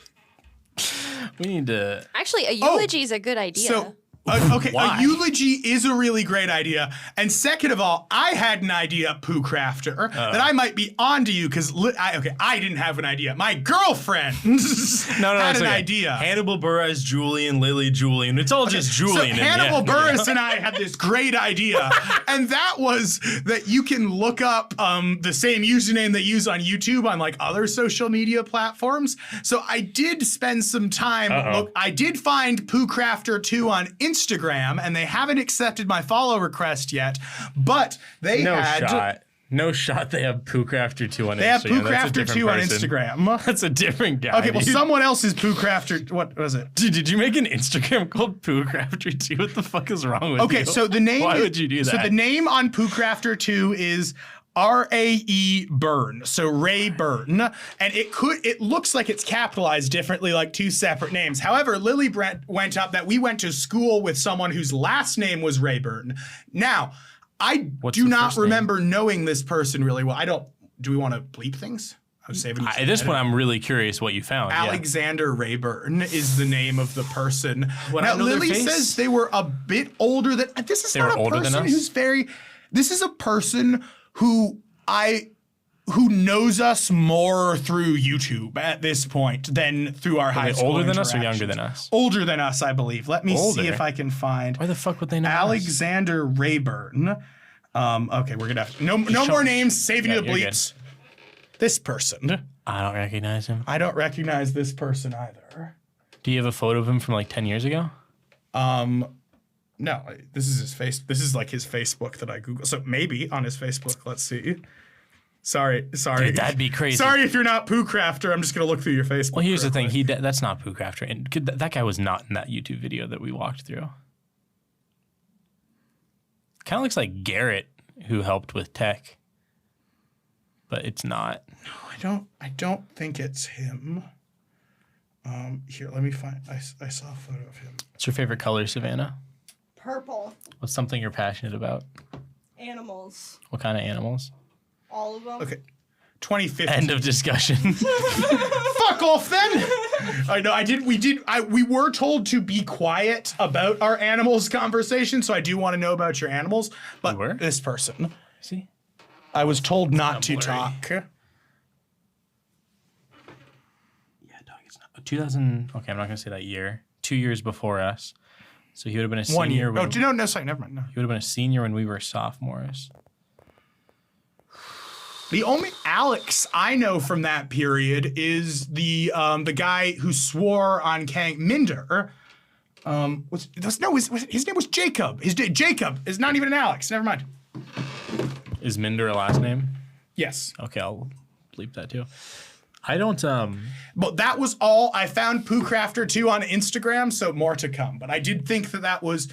We need to. Actually, a eulogy is a good idea. So, okay, Why? a eulogy is a really great idea. And second of all, I had an idea, Poo Crafter, that I might be onto you because I didn't have an idea. My girlfriend No, had it's an okay. idea. Hannibal Buress, Julian, Lily, Julian. It's all just Julian. So in the Hannibal end. Buress and I had this great idea, and that was that you can look up the same username they use on YouTube on like other social media platforms. So I did spend some time. Uh-oh. I did find Poo Crafter 2 on Instagram, and they haven't accepted my follow request yet, but they No had. shot. No shot. They have Poo Crafter 2 on Instagram. They have Poo That's a Crafter different 2 on person. Instagram. That's a different guy. Okay, well, dude. someone else's Poo Crafter. What was it? Dude, did you make an Instagram called Poo Crafter 2? What the fuck is wrong with you? Okay, so the name. Why would you do that? So the name on Poo Crafter 2 is RAE Byrne, so Ray Byrne, and it looks like it's capitalized differently, like two separate names. However, Lily Brent went up that we went to school with someone whose last name was Ray Byrne. Now, I What's do the not first name? remember knowing this person really well. Do we want to bleep things? I was saving. At this point, I'm really curious what you found. Yeah. Alexander Rayburn is the name of the person. Would Now, I know their Lily face? says they were a bit older than. This is They not were a older than person us? who's very. This is a person who knows us more through YouTube at this point than through our high they school older than us or younger interactions. than us? Older than us, I believe. Let me see Older? if I can find Why the fuck would they know? us? Alexander Rayburn. Okay, we're gonna have no more names. Saving Yeah, you the you're bleeps. This person. I don't recognize him. I don't recognize this person either. Do you have a photo of him from like 10 years ago? No, this is his face. This is like his Facebook that I Googled. So maybe on his Facebook. Let's see. Sorry. Dude, that'd be crazy. Sorry if you're not Poo Crafter. I'm just gonna look through your Facebook. Well, here's the real thing. quick. That's not Poo Crafter. And that guy was not in that YouTube video that we walked through. Kind of looks like Garrett, who helped with tech. But it's not. I don't think it's him. Here, let me find. I saw a photo of him. What's your favorite color, Savannah? Purple. What's something you're passionate about? Animals. What kind of animals? All of them. Okay, 2015. End of discussion. Fuck off then. I know. We were told to be quiet about our animals conversation, so I do want to know about your animals. But We were? this person, See? I was told not to blurry. talk. Yeah, dog, it's not. 2000. Okay, I'm not going to say that year. 2 years before us. So he would have been a senior. 1 year. when- Oh, no, sorry, never mind. No. He would have been a senior when we were sophomores. The only Alex I know from that period is the guy who swore on Kang Minder. His name was Jacob. Jacob is not even an Alex. Never mind. Is Minder a last name? Yes. Okay, I'll bleep that too. I don't. But that was all. I found Poo Crafter 2 on Instagram, so more to come. But I did think that was.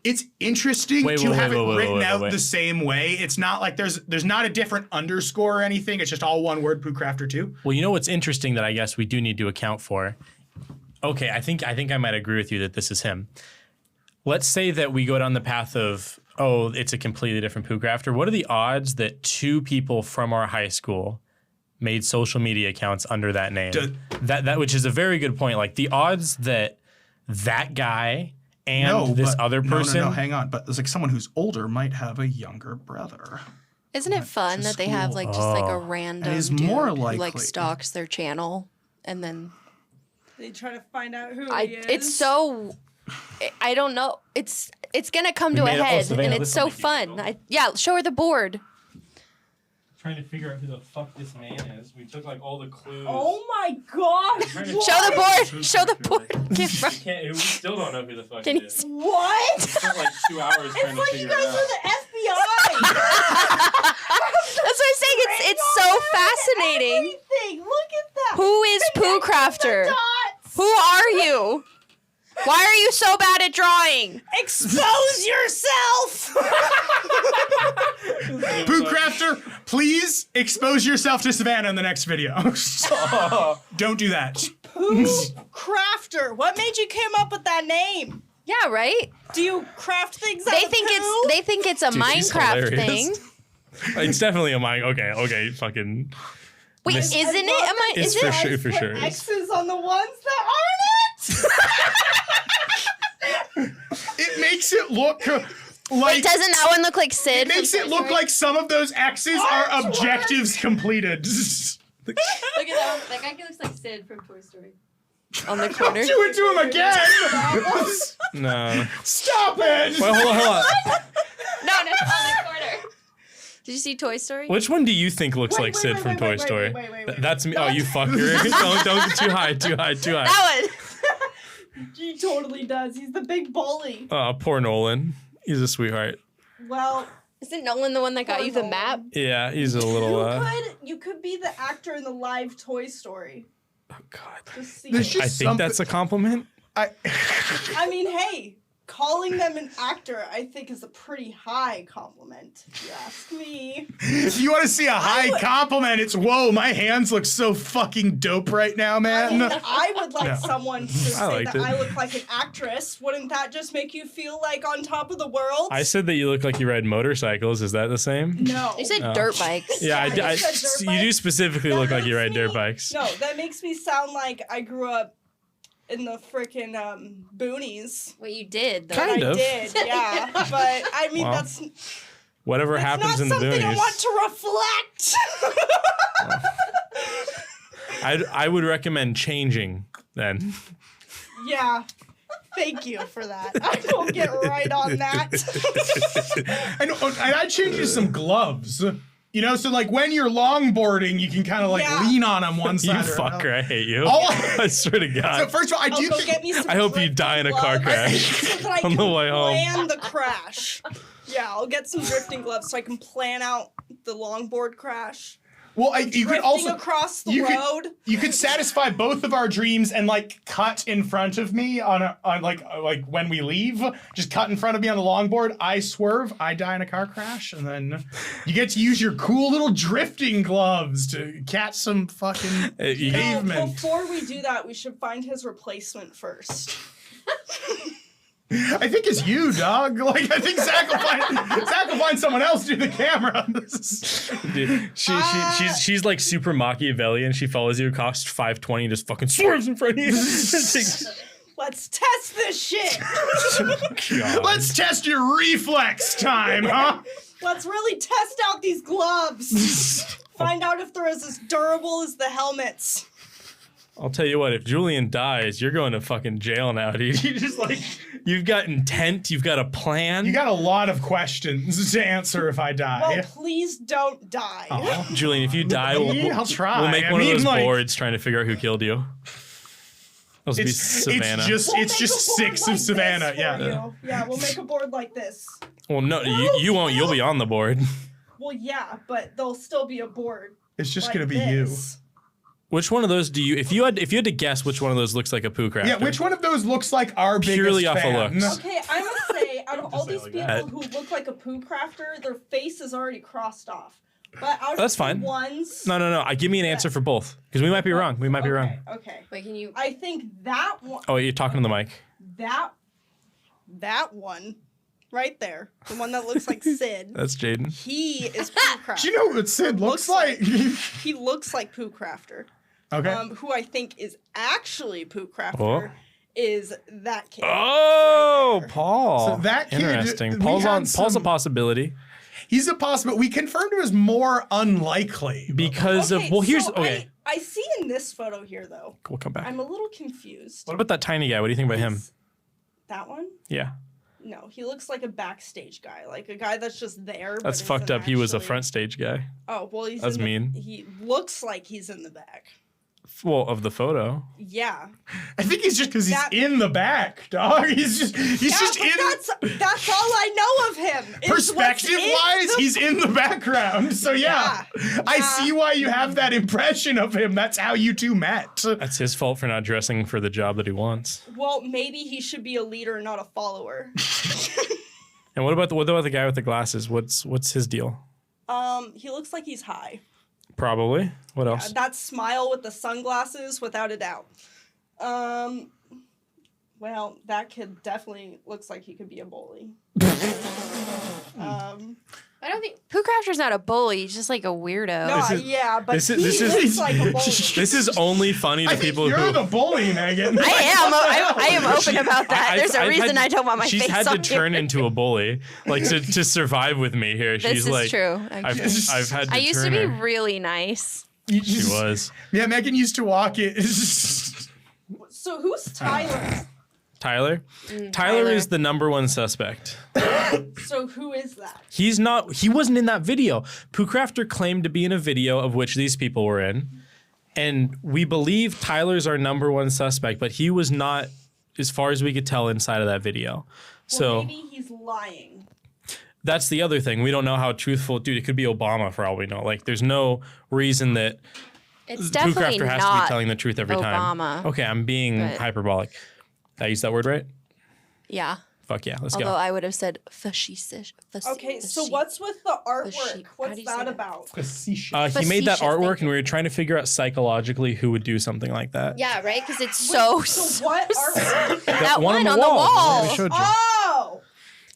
It's interesting to have it written out the same way. It's not like there's not a different underscore or anything. It's just all one word, Poo Crafter 2. Well, you know what's interesting that I guess we do need to account for. Okay, I think I might agree with you that this is him. let's say that we go down the path of, oh, it's a completely different poo crafter. What are the odds that 2 people from our high school made social media accounts under that name? That which is a very good point. Like the odds that that guy and this other person. No, hang on. But there's like someone who's older might have a younger brother. Isn't it fun that they have like just like a random is dude more who like likely. stalks their channel and then They try to find out who he is. it's so I don't know. It's gonna come to a made it- oh, head Savannah, and this it's will so make you fun. Yeah, show her the board. Trying to figure out who the fuck this man is. We took like all the clues. Oh my gosh! Show the board. Show the board. We still don't know who the fuck Can it you is. What? We spent like 2 hours trying It's to like you figure guys it out. are the FBI. That's what I'm saying. It's so fascinating. Everything. Look at that. Who is Pooh Crafter? Dots. Who are you? Why are you so bad at drawing? Expose yourself. Pooh Crafter, please expose yourself to Savannah in the next video. Don't do that. Pooh Crafter. What made you come up with that name? Yeah, right? Do you craft things out They of think poo? it's a Dude, she's Minecraft hilarious. thing. It's definitely a mine. Okay, fucking. Wait, This- isn't it? love Am I? that It's Is for it? sure. guys For put sure. X's on the ones that aren't It makes it look like. Wait, doesn't that one look like Sid? It makes from it Toy look Story? like some of those X's are objectives completed. Look at that one. That guy looks like Sid from Toy Story. On the corner. Do it to him again. No. Stop it. Wait, hold on. No, on the corner. Did you see Toy Story? Which one do you think looks like Sid from Toy Story? That's me. Oh, you fucker. don't get too high. That one. He totally does. He's the big bully. Oh, poor Nolan. He's a sweetheart. Well, Isn't Nolan the one that got you the map? Yeah, he's a little. you could be the actor in the live Toy Story. Oh God. Just see. There's it. just I think that's a compliment. I I mean, hey, calling them an actor, I think, is a pretty high compliment. If you ask me. If you want to see a high compliment, it's whoa, my hands look so fucking dope right now, I mean, man. I would like someone to say liked that it. I look like an actress. Wouldn't that just make you feel like on top of the world? I said that you look like you ride motorcycles. Is that the same? No. You said dirt bikes. Yeah, Yeah, you said dirt you do bikes. specifically That look like you makes ride dirt me- bikes. No, that makes me sound like I grew up in the frickin' boonies. What you did, though. Kind I of. did, yeah. But I mean, Well, that's Whatever not happens in the something I boonies. want to reflect. I would recommend changing then. Yeah. Thank you for that. I will get right on that. And I changed to some gloves. You know, so like when you're longboarding, you can kind of like Yeah. lean on them one You side or fucker, another. I hate you. Oh. I swear to So God. first of all, I I'll do go think get me some I hope you drifting die in a car gloves crash so that I on can the way home. plan the crash. Yeah, I'll get some drifting gloves so I can plan out the longboard crash. well, you could Drifting also across the you could- road. you could satisfy both of our dreams and like cut in front of me on like when we leave. Just cut in front of me on the longboard. I swerve. I die in a car crash, and then you get to use your cool little drifting gloves to catch some fucking You- No, pavement. before we do that, we should find his replacement first. I think it's you, dog. Like I think Zach will find someone else to do the camera. Dude, she's like super Machiavellian. She follows you across 520 and just fucking swerves in front of you. Let's test this shit. Let's test your reflex time, huh? Let's really test out these gloves. Find out if they're as durable as the helmets. I'll tell you what, if Julian dies, you're going to fucking jail now, dude. You just like, you've got intent, you've got a plan. You got a lot of questions to answer if I die. Well, please don't die. Julian, if you die, I'll try. we'll make I one of mean, those like- boards trying to figure out who killed you. Those be It's Savannah. just We'll it's make just a board 6 like of Savannah. this for Yeah. you. Yeah, we'll make a board like this. Well, no, you won't. You'll be on the board. Well, yeah, but there'll still be a board. It's just like gonna be this. Which one of those do you? If you had to guess, which one of those looks like a poo crafter? you. Yeah. Which one of those looks like our Purely biggest off of fan? looks. Okay, I must say, out of all these like people that. who look like a poo crafter, their face is already crossed off. But out That's of the fine. ones. No. Give me an answer for both, because we might be wrong. We might be wrong. Okay. Wait, can you? I think that one. Oh, you're talking to the mic. That that one right there, the one that looks like Sid. That's Jaden. He is Pooh Crafter. Do you know what Sid looks like? He looks like Pooh Crafter. Okay. Who I think is actually Pooh Crafter Oh. is that kid. Oh, Paul. So that kid- Interesting. we Paul's had Paul's a some- possibility He's a possible. We confirmed it was more unlikely. because of here's so okay. I see in this photo here though. We'll come back. I'm a little confused. What about that tiny guy? What do you think about him? That one? Yeah, No, he looks like a backstage guy, like a guy that's just there. that's but fucked isn't up. He was a actually- front stage guy. Oh well, he's That's in the- mean. He looks like he's in the back. Well, of the photo. Yeah. I think he's just because he's That- in the back, dog. He's just But in. that's all I know of him. is what's Perspective in wise, the- he's in the background. So yeah, I see why you have that impression of him. That's how you two met. That's his fault for not dressing for the job that he wants. Well, maybe he should be a leader, not a follower. And what about the guy with the glasses? What's his deal? He looks like he's high. Probably. What else? That smile with the sunglasses, without a doubt. Well, that kid definitely looks like he could be a bully. I don't think Pooh Crafter's not a bully. He's just like a weirdo. No, This is- yeah, but this he is- looks like a bully. This is only funny to I think people you're who. the bully, Megan. I am open about that. There's a I've reason I don't want my she's face had on to turn here. into a bully, like to survive with me here. This She's is like, true. I've Actually. had to I used to turn be her. really nice. She was. Yeah, Megan used to walk it. So who's Tyler? Tyler? Tyler Tyler. is the #1 suspect. So who is that? He wasn't in that video. Pooh Crafter claimed to be in a video of which these people were in. And we believe Tyler's our #1 suspect, but he was not, as far as we could tell, inside of that video. So Well, maybe he's lying. that's the other thing. We don't know how truthful, dude, it could be Obama for all we know. Like, there's no reason that It's Pooh definitely Crafter has to be not. telling the truth every time. Obama, Okay, I'm being but- hyperbolic. Did I use that word right? Yeah. Fuck yeah, let's Although go. I would have said fascist. Okay, so what's with the artwork? how do What's you say that that? about? He made that Facetious, artwork, thank and we were trying to figure out psychologically who would do something like that. Yeah, right? Because it's so. So what artwork? that one one on on the the wall. wall. I showed you. Oh!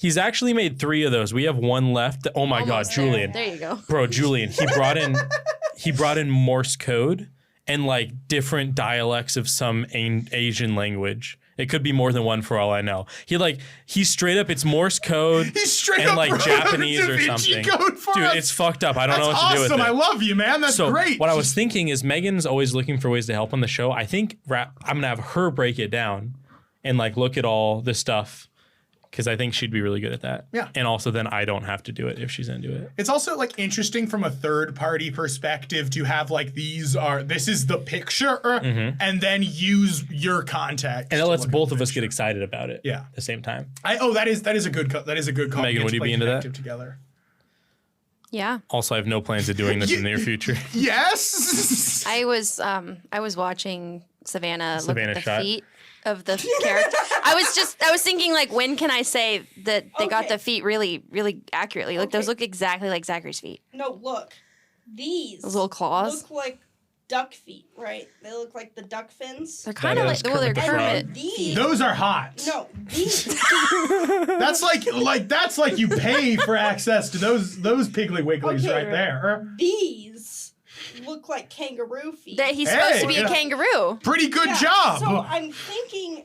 He's actually made 3 of those. We have 1 left. Oh my God, Almost there. Julian. There you go. Bro, Julian, he brought in Morse code and like different dialects of some Asian language. It could be more than one for all I know. He's straight up, it's Morse code He's straight and up like wrote Japanese Da or Vinci something. Code for Dude, us. it's fucked up. I don't That's know what to do with awesome. it. I love you, man. That's So great. what I was thinking is Megan's always looking for ways to help on the show. I think I'm gonna have her break it down and like look at all the stuff because I think she'd be really good at that. Yeah. And also then I don't have to do it if she's into it. It's also like interesting from a third party perspective to have like this is the picture and then use your context. And that to lets look at both the of us get picture. excited about it. Yeah. At the same time. That is a good call. Megan, would you be into that? Together. Yeah. Also, I have no plans of doing this in the near future. Yes. I was watching Savannah look Savannah at the shot. feet of the character. I was thinking like, when can I say that they got Okay. the feet really, really accurately? Like those Okay. look exactly like Zachary's feet. No, look. These Those little claws. look like duck feet, right? They look like the duck fins. They're kind of is like, well, they're Kermit the Frog. Kermit. These Those are hot. No, these That's like you pay for access to those Piggly Wigglies Okay. right there. these look like kangaroo feet. That he's supposed to be Hey, a kangaroo. Pretty good Yeah, job. So I'm thinking,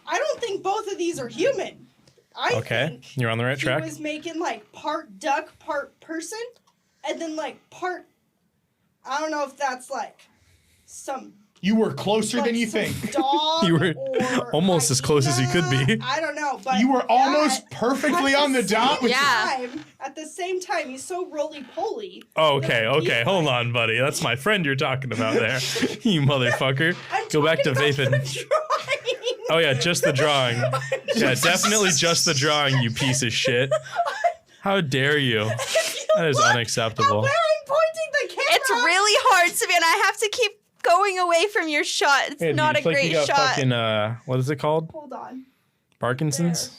I don't think both of these are human. I Okay, think you're on the right track. He was making like part duck, part person, and then like part. I don't know if that's like some. You were closer Like than you some think. Dog You were or almost as close as you could be. hyena. I don't know, but You were that- almost perfectly on the dot with Yeah. At the same time, he's so roly-poly. Okay, that he's hold like- on, buddy. That's my friend you're talking about there. You motherfucker. I'm Go back to talking about vaping. the drawing. Oh yeah, just the drawing. Yeah, definitely just the drawing, you piece of shit. How dare you? That is unacceptable. Where I'm pointing the camera. It's really hard, Savannah. I have to keep going away from your shot. It's Yeah, not dude, a it's like great you got shot. fucking what is it called? Hold on. Parkinson's?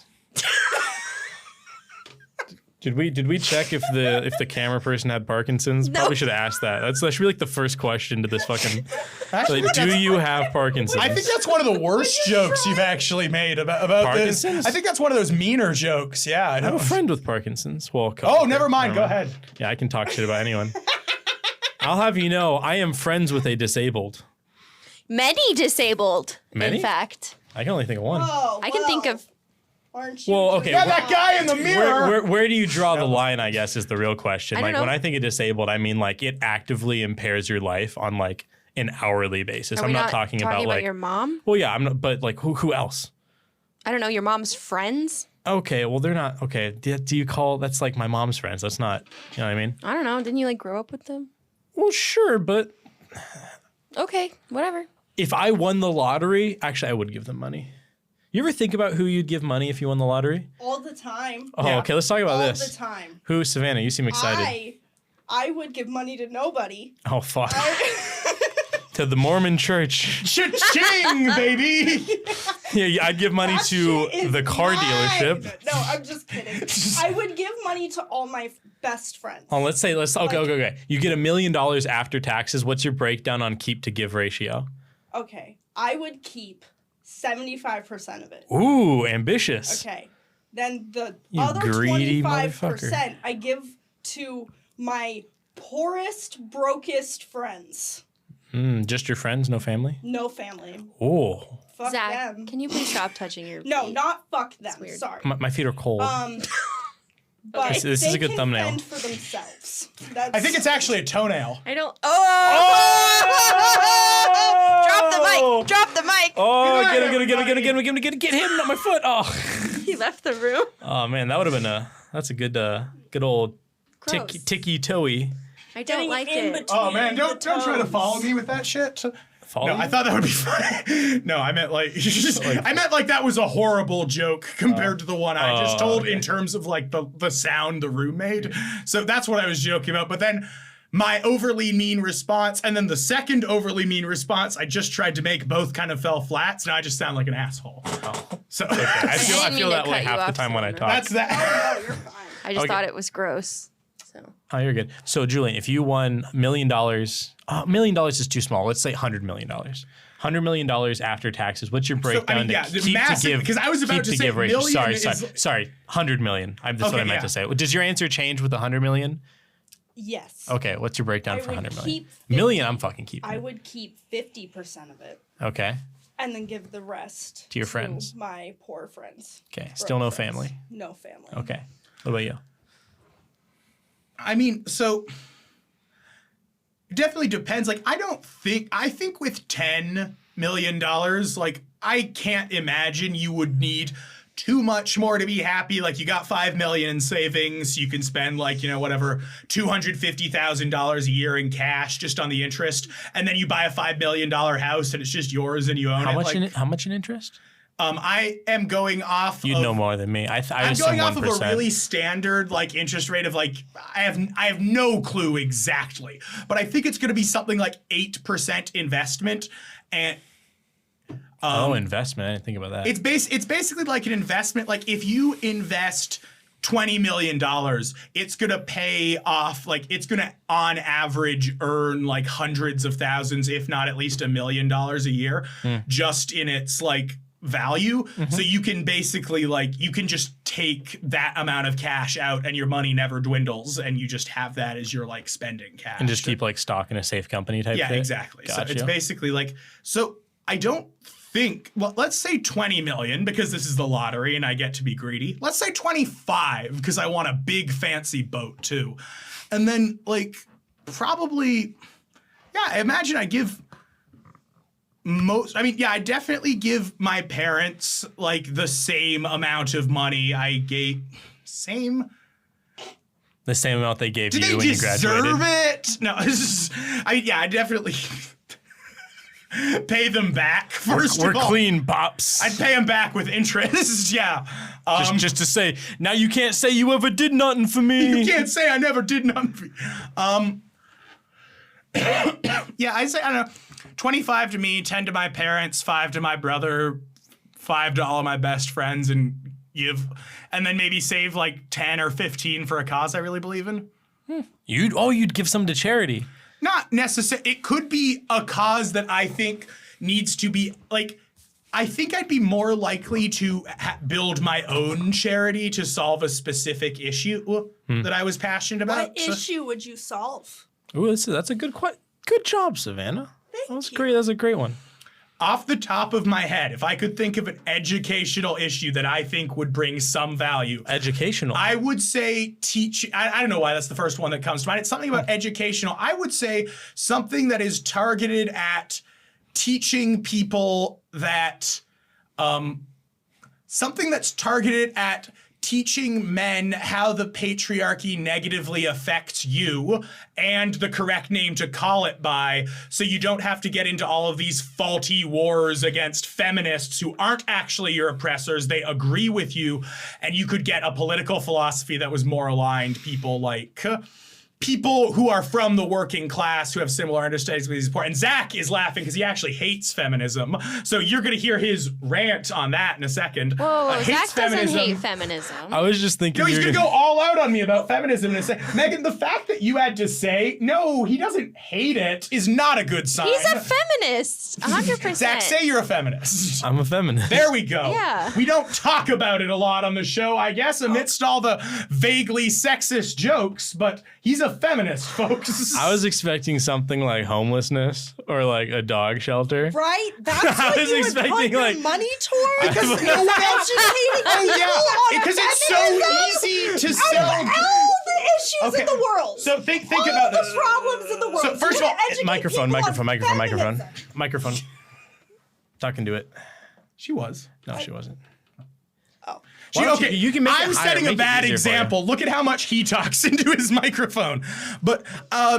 Did we check if the camera person had Parkinson's? No. Probably should have asked that. That should be like the first question to this fucking. Like, do you have Parkinson's? I think that's one of the worst jokes you've actually made about this. Parkinson's? I think that's one of those meaner jokes. Yeah, I I have know. a friend with Parkinson's. Well, Oh, never mind. Go ahead. Yeah, I can talk shit about anyone. I'll have you know, I am friends with a disabled. Many disabled, Many? in fact. I can only think of one. Oh, I can think of. Aren't you? Well, okay. Yeah, that guy in the mirror. Where do you draw the line, I guess, is the real question. I don't Like, know. when I think of disabled, I mean, like, it actively impairs your life on, like, an hourly basis. Are I'm we not talking about, like. your mom? Well, yeah, I'm not, but, like, who else? I don't know, your mom's friends? Okay, well, they're not. Okay, do you call. That's like my mom's friends. That's not. You know what I mean? I don't know. Didn't you like grow up with them? Well, sure, but Okay, whatever. if I won the lottery, actually, I would give them money. You ever think about who you'd give money if you won the lottery? All the time. Oh, Yeah. okay, let's talk about All this. the time. Who, Savannah? You seem excited. I would give money to nobody. Oh, fuck. To the Mormon church. Cha-ching, baby. Yeah, I'd give money That to shit is the car mine. dealership. No, I'm just kidding. I would give money to all my best friends. Oh, okay. You get $1 million after taxes. What's your breakdown on keep to give ratio? Okay, I would keep 75% of it. Ooh, ambitious. Okay, then the You other greedy 25% I give to my poorest, brokest friends. Just your friends, no family? No family. Oh, Fuck Zach, them. can you please stop touching your No, feet? not fuck them. weird. Sorry. my feet are cold. But This is they a good can thumbnail. fend for themselves. That's, I think it's actually a toenail. I don't. Oh! Drop the mic! Drop the mic! Oh, Good night, get him, not my foot. Oh, He left the room. oh man, that would have been that's a good old Gross. ticky toey. I don't getting like in it. between Oh man, don't the try to toes. follow me with that shit. Follow No, you? I thought that would be funny. No, I meant like I meant like that was a horrible joke compared to the one I just told in terms of like the sound the room made. So that's what I was joking about. But then my overly mean response and then the second overly mean response I just tried to make both kind of fell flat. So now I just sound like an asshole. So I feel didn't mean that to way cut you half the off, time when I Savannah. talk. that's that. Oh, you're fine. I just Okay. thought it was gross. So Oh, you're good. So, Julian, if you won $1 million, $1 million is too small. Let's say $100 million. $100 million after taxes. What's your breakdown yeah, to keep massive, to give? because I was about keep to say give ratio? million Sorry, $100 million. That's what I Okay, meant yeah. to say. Does your answer change with $100 million? Yes. Okay, what's your breakdown I for would $100 million? keep Million, I'm fucking keeping. I would keep 50% of it Okay, and then give the rest To your friends. my poor friends. okay. Still no Broke friends. family. No family. Okay. What about you? I mean, so it definitely depends. Like, I think with $10 million, like, I can't imagine you would need too much more to be happy. Like, you got $5 million in savings. You can spend like, whatever, $250,000 a year in cash just on the interest. And then you buy a $5 million house and it's just yours and you own How it. much Like, how much in interest? I am going off You'd of, know more than me. I I'm assume going off 1%. of a really standard like interest rate of like I have no clue exactly, but I think it's going to be something like 8% investment, and investment. I didn't think about that. it's basically like an investment. Like if you invest $20 million, it's going to pay off, like it's going to on average earn like hundreds of thousands, if not at least $1 million a year, just in its like value. So you can basically like you can just take that amount of cash out and your money never dwindles and you just have that as your like spending cash and just keep like stock in a safe company type yeah thing. exactly. So Gotcha. it's basically like, so I don't think, well, let's say 20 million because this is the lottery and I get to be greedy. Let's say 25 because I want a big fancy boat too. And then like probably, yeah, I imagine I give I definitely give my parents like the same amount of money I gave. The same amount they gave Do you they when you graduated. deserve it? No, I definitely pay them back. First We're of all, clean, pops. I'd pay them back with interest. Yeah. just to say, now you can't say you ever did nothing for me. You can't say I never did nothing for you. Yeah, I'd say, I don't know, 25 to me, 10 to my parents, 5 to my brother, 5 to all of my best friends, and, and then maybe save like 10 or 15 for a cause I really believe in. You'd give some to charity. Not necessarily. It could be a cause that I think needs to be like. I think I'd be more likely to build my own charity to solve a specific issue that I was passionate about. What issue would you solve? Ooh, that's a good job, Savannah. That was great. That's a great one. Off the top of my head, if I could think of an educational issue that I think would bring some value. Educational. I would say I don't know why that's the first one that comes to mind. It's something about educational. I would say something that is targeted at teaching people that, something that's targeted at teaching men how the patriarchy negatively affects you and the correct name to call it by, so you don't have to get into all of these faulty wars against feminists who aren't actually your oppressors. They agree with you, and you could get a political philosophy that was more aligned. People who are from the working class who have similar understandings with these poor. And Zach is laughing because he actually hates feminism. So you're going to hear his rant on that in a second. Whoa, Zach doesn't hate feminism. I was just thinking. No, he's going to go all out on me about feminism in a second. Megan, the fact that you had to say, no, he doesn't hate it is not a good sign. He's a feminist, 100%. Zach, say you're a feminist. I'm a feminist. There we go. Yeah. We don't talk about it a lot on the show, I guess, amidst all the vaguely sexist jokes, but he's a feminist, folks. I was expecting something like homelessness or like a dog shelter. Right? That's I what was you expecting, would put your like- money towards? Because no one else just hating because it's so easy to sell. all the issues in the world. So think all about the this. problems in the world. So first You of all, gotta educate Microphone. people on feminism. Talking to it. She was. No, she wasn't. Oh. Why don't Okay, you can make it I'm higher, setting make a it bad easier for you. example. Look at how much he talks into his microphone. But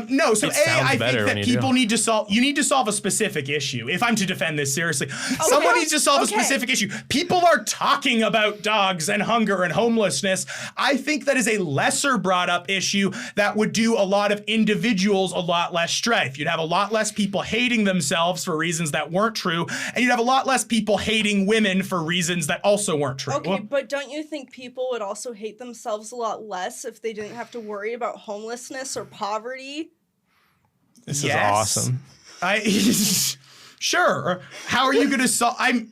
no, so It sounds I think better when that you people do. need to solve. You need to solve a specific issue. If I'm to defend this seriously, someone needs to solve a specific issue. People are talking about dogs and hunger and homelessness. I think that is a lesser brought up issue that would do a lot of individuals a lot less strife. You'd have a lot less people hating themselves for reasons that weren't true, and you'd have a lot less people hating women for reasons that also weren't true. Okay, but don't you think people would also hate themselves a lot less if they didn't have to worry about homelessness or poverty? This Yes. is awesome. Sure. How are you going to solve? I'm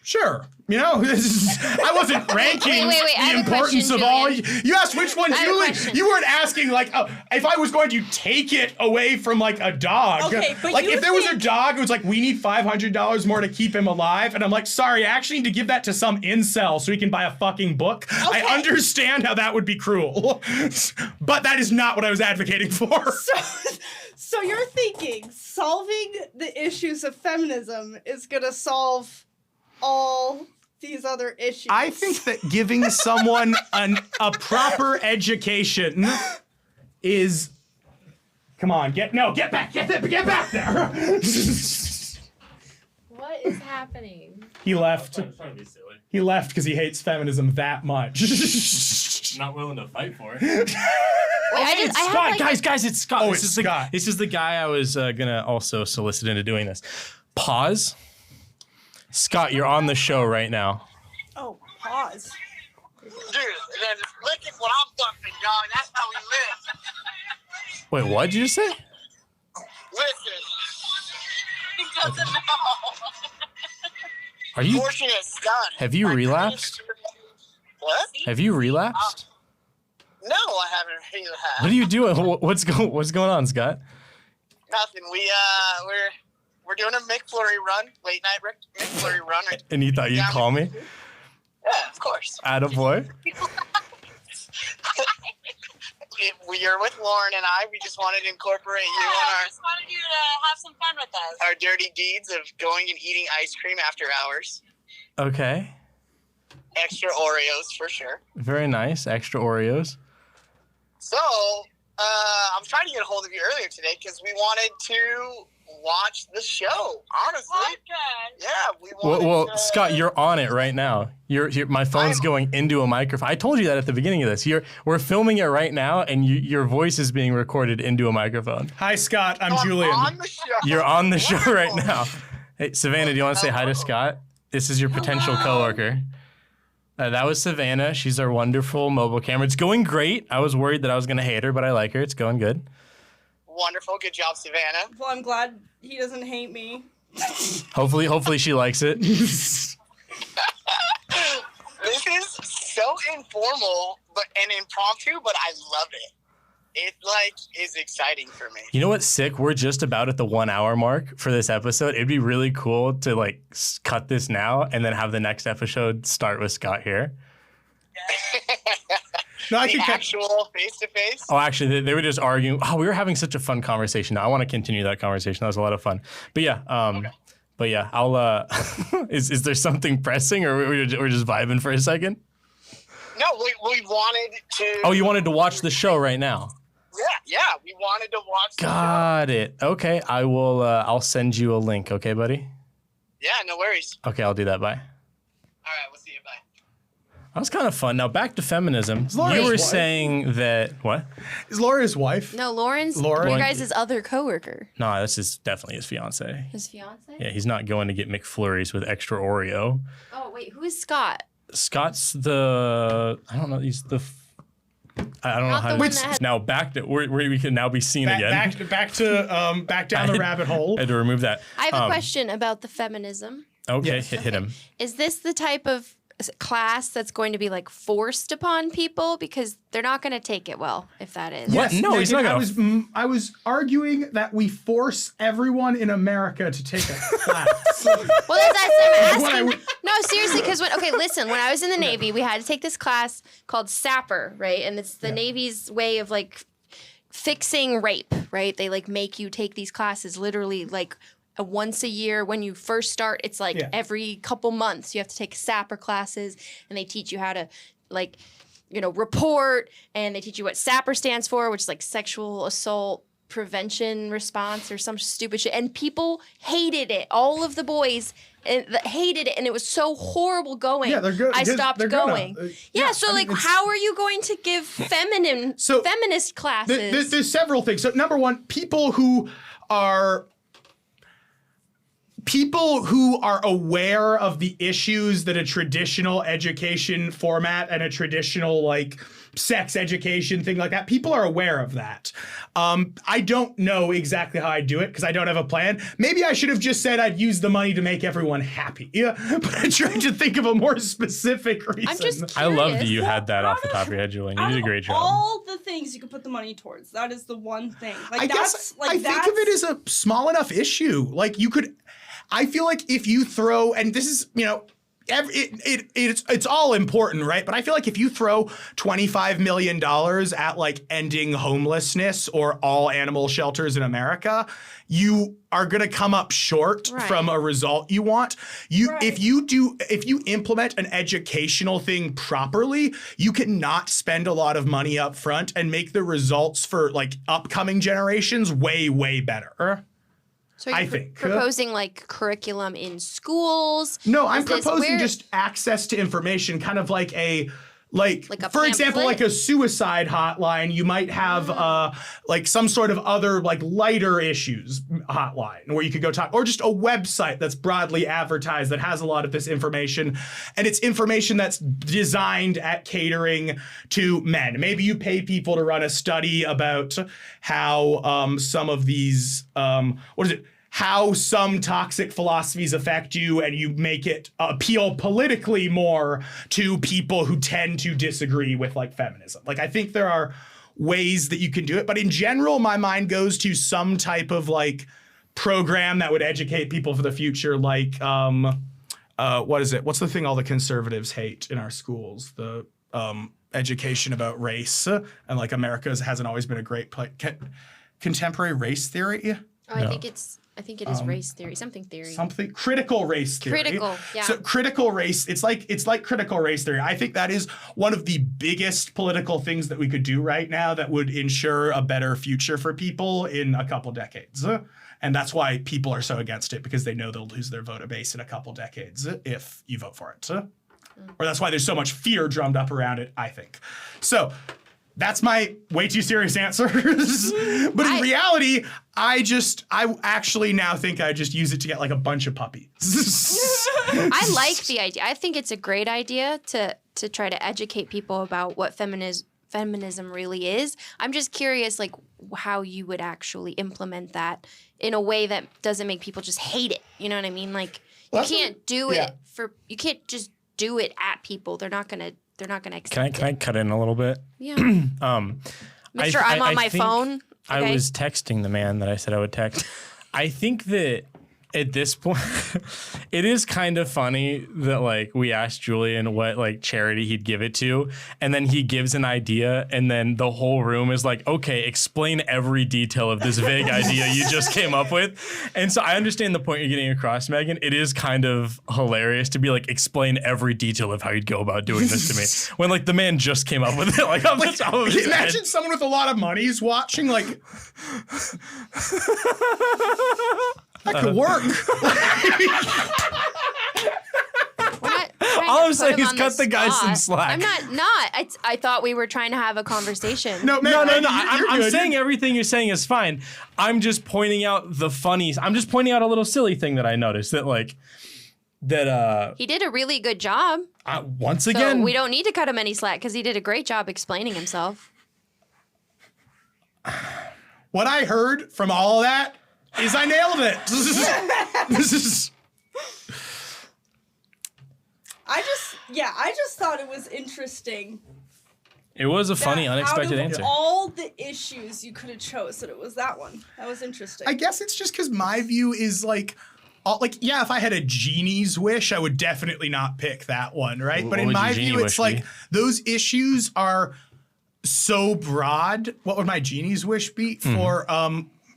sure. You know, I wasn't ranking Wait, I the have a importance question, of all. Julian. You asked which one, I have a Julie. question. You weren't asking like, oh, if I was going to take it away from like a dog. Okay, but like you if there was a think- dog, it was like we need $500 more to keep him alive, and I'm like, sorry, I actually need to give that to some incel so he can buy a fucking book. Okay. I understand how that would be cruel, but that is not what I was advocating for. So you're thinking solving the issues of feminism is gonna solve all these other issues? I think that giving someone a proper education is. Come on, get back there. What is happening? He left. He left because he hates feminism that much. Not willing to fight for it. Wait, I have Scott, like guys, it's Scott. Oh, this it's is Scott. This is the guy I was gonna also solicit into doing this. Pause. Scott, you're on the show right now. Oh, pause. Dude, then look at what I'm fucking, dog. That's how we live. Wait, what did you just say? Listen. He doesn't know. Are you? Fortunate son. Have you My relapsed? What? Have you relapsed? No, I haven't relapsed. What are you doing? What's going on, Scott? Nothing. We're doing a McFlurry run, late night McFlurry run. And you thought you'd Yeah, call me? Yeah, of course. Attaboy. You're with Lauren and I. We just wanted to incorporate you on I just wanted you to have some fun with us. our dirty deeds of going and eating ice cream after hours. Okay. Extra Oreos for sure. Very nice. Extra Oreos. So, I'm trying to get a hold of you earlier today because we wanted to watch the show. Honestly, Podcast. yeah, we wanted. Well, to, Scott, you're on it right now. My phone's going into a microphone. I told you that at the beginning of this. We're filming it right now, and your voice is being recorded into a microphone. Hi, Scott. I'm I'm Julian. on the show. You're on the show right Wonderful. now. Hey, Savannah, do you want to say hi to Scott? This is your potential coworker. That was Savannah. She's our wonderful mobile camera. It's going great. I was worried that I was going to hate her, but I like her. It's going good. Wonderful. Good job, Savannah. Well, I'm glad he doesn't hate me. Hopefully she likes it. This is so informal and impromptu, but I love it. It is exciting for me. You know what's sick? We're just about at the 1 hour mark for this episode. It'd be really cool to cut this now and then have the next episode start with Scott here. No, I The think actual face-to-face. Oh, actually, they were just arguing. Oh, we were having such a fun conversation. I want to continue that conversation. That was a lot of fun. But yeah, I'll. Is there something pressing, or we're just vibing for a second? No, we wanted to. Oh, you wanted to watch the show right now? Yeah, we wanted to watch the show. Got it. Okay, I will. I'll send you a link. Okay, buddy. Yeah, no worries. Okay, I'll do that. Bye. All right, we'll see you. Bye. That was kind of fun. Now back to feminism. Laura's You were wife. saying that what? is Laura his wife? No, Lauren's Lauren- your guys' other coworker. No, this is definitely his fiance. His fiance? Yeah, he's not going to get McFlurries with extra Oreo. Oh, wait, who is Scott? Scott's the I don't know. He's the I don't know Not how the to. one that had- Now back to where we can now be seen again. Back down the rabbit hole. I had to remove that. I have a question about the feminism. Okay, Yes. hit him. Is this the type of class that's going to be forced upon people? Because they're not going to take it well if that is. What? No, he's not gonna- I was arguing that we force everyone in America to take a class. Well, that's what I'm What I asking. would- No, seriously, because listen, when I was in the Navy, we had to take this class called Sapper, right? And it's the Navy's way of fixing rape, right? They make you take these classes literally once a year. When you first start, it's every couple months you have to take Sapper classes, and they teach you how to report, and they teach you what Sapper stands for, which is sexual assault prevention response or some stupid shit. And people hated it. All of the boys hated it, and it was so horrible going. Yeah, they're good. I because stopped they're gonna. going. So I mean, it's- how are you going to give feminist classes? There's several things. So number one, people who are aware of the issues that a traditional education format and a traditional sex education thing like that, people are aware of that. I don't know exactly how I do it because I don't have a plan. Maybe I should have just said I'd use the money to make everyone happy. Yeah, but I'm trying to think of a more specific reason. I'm just curious. I love that you had that off the top of your head, Julian. You did a great job. All the things you could put the money towards, that is the one thing. I guess I think of it as a small enough issue. You could, I feel like if you throw, and this is, it's all important, right? But I feel like if you throw $25 million at ending homelessness or all animal shelters in America, you are going to come up short from a result you want. If you implement an educational thing properly, you cannot spend a lot of money up front and make the results for upcoming generations way, way better. So you're I think. proposing curriculum in schools? No, I'm Is this proposing where- just access to information, kind of like a for example, pamphlet? a suicide hotline. You might have some sort of other lighter issues hotline where you could go talk, or just a website that's broadly advertised that has a lot of this information, and it's information that's designed at catering to men. Maybe you pay people to run a study about how some of these how some toxic philosophies affect you, and you make it appeal politically more to people who tend to disagree with feminism. I think there are ways that you can do it, but in general, my mind goes to some type of program that would educate people for the future. What is it? What's the thing all the conservatives hate in our schools? The education about race, and America hasn't always been a great contemporary race theory. Oh, I think it is race theory, something Critical race theory. Critical, yeah. So critical race, it's like critical race theory. I think that is one of the biggest political things that we could do right now that would ensure a better future for people in a couple decades. And that's why people are so against it, because they know they'll lose their voter base in a couple decades if you vote for it. Or that's why there's so much fear drummed up around it, I think. So that's my way too serious answer. But in reality, I actually now think I just use it to get a bunch of puppies. I like the idea. I think it's a great idea to to try to educate people about what feminism really is. I'm just curious, like, how you would actually implement that in a way that doesn't make people just hate it. You know what I mean? Like, you can't do it you can't just do it at people. They're not gonna accept it. Can I cut in a little bit? Yeah. Mister, I'm on my phone. Okay? I was texting the man that I said I would text. I think that at this point, it is kind of funny that like we asked Julian what like charity he'd give it to, and then he gives an idea, and then the whole room is like, okay, explain every detail of this vague idea you just came up with. And so I understand the point you're getting across, Megan. It is kind of hilarious to be like, explain every detail of how you'd go about doing this to me, when like the man just came up with it. Like, I'm just imagine someone with a lot of money is watching, like. That could work. All I'm saying is cut the guy some slack. I'm not. I thought we were trying to have a conversation. No. I'm saying everything you're saying is fine. I'm just pointing out I'm just pointing out a little silly thing that I noticed that he did a really good job. Once again, we don't need to cut him any slack because he did a great job explaining himself. What I heard from all of that is I nailed it. I just thought it was interesting. It was a funny, unexpected answer. All the issues you could have chose, that it was that one. That was interesting. I guess it's just because my view is like, if I had a genie's wish, I would definitely not pick that one, right? But in my view, it's like those issues are so broad. What would my genie's wish be for?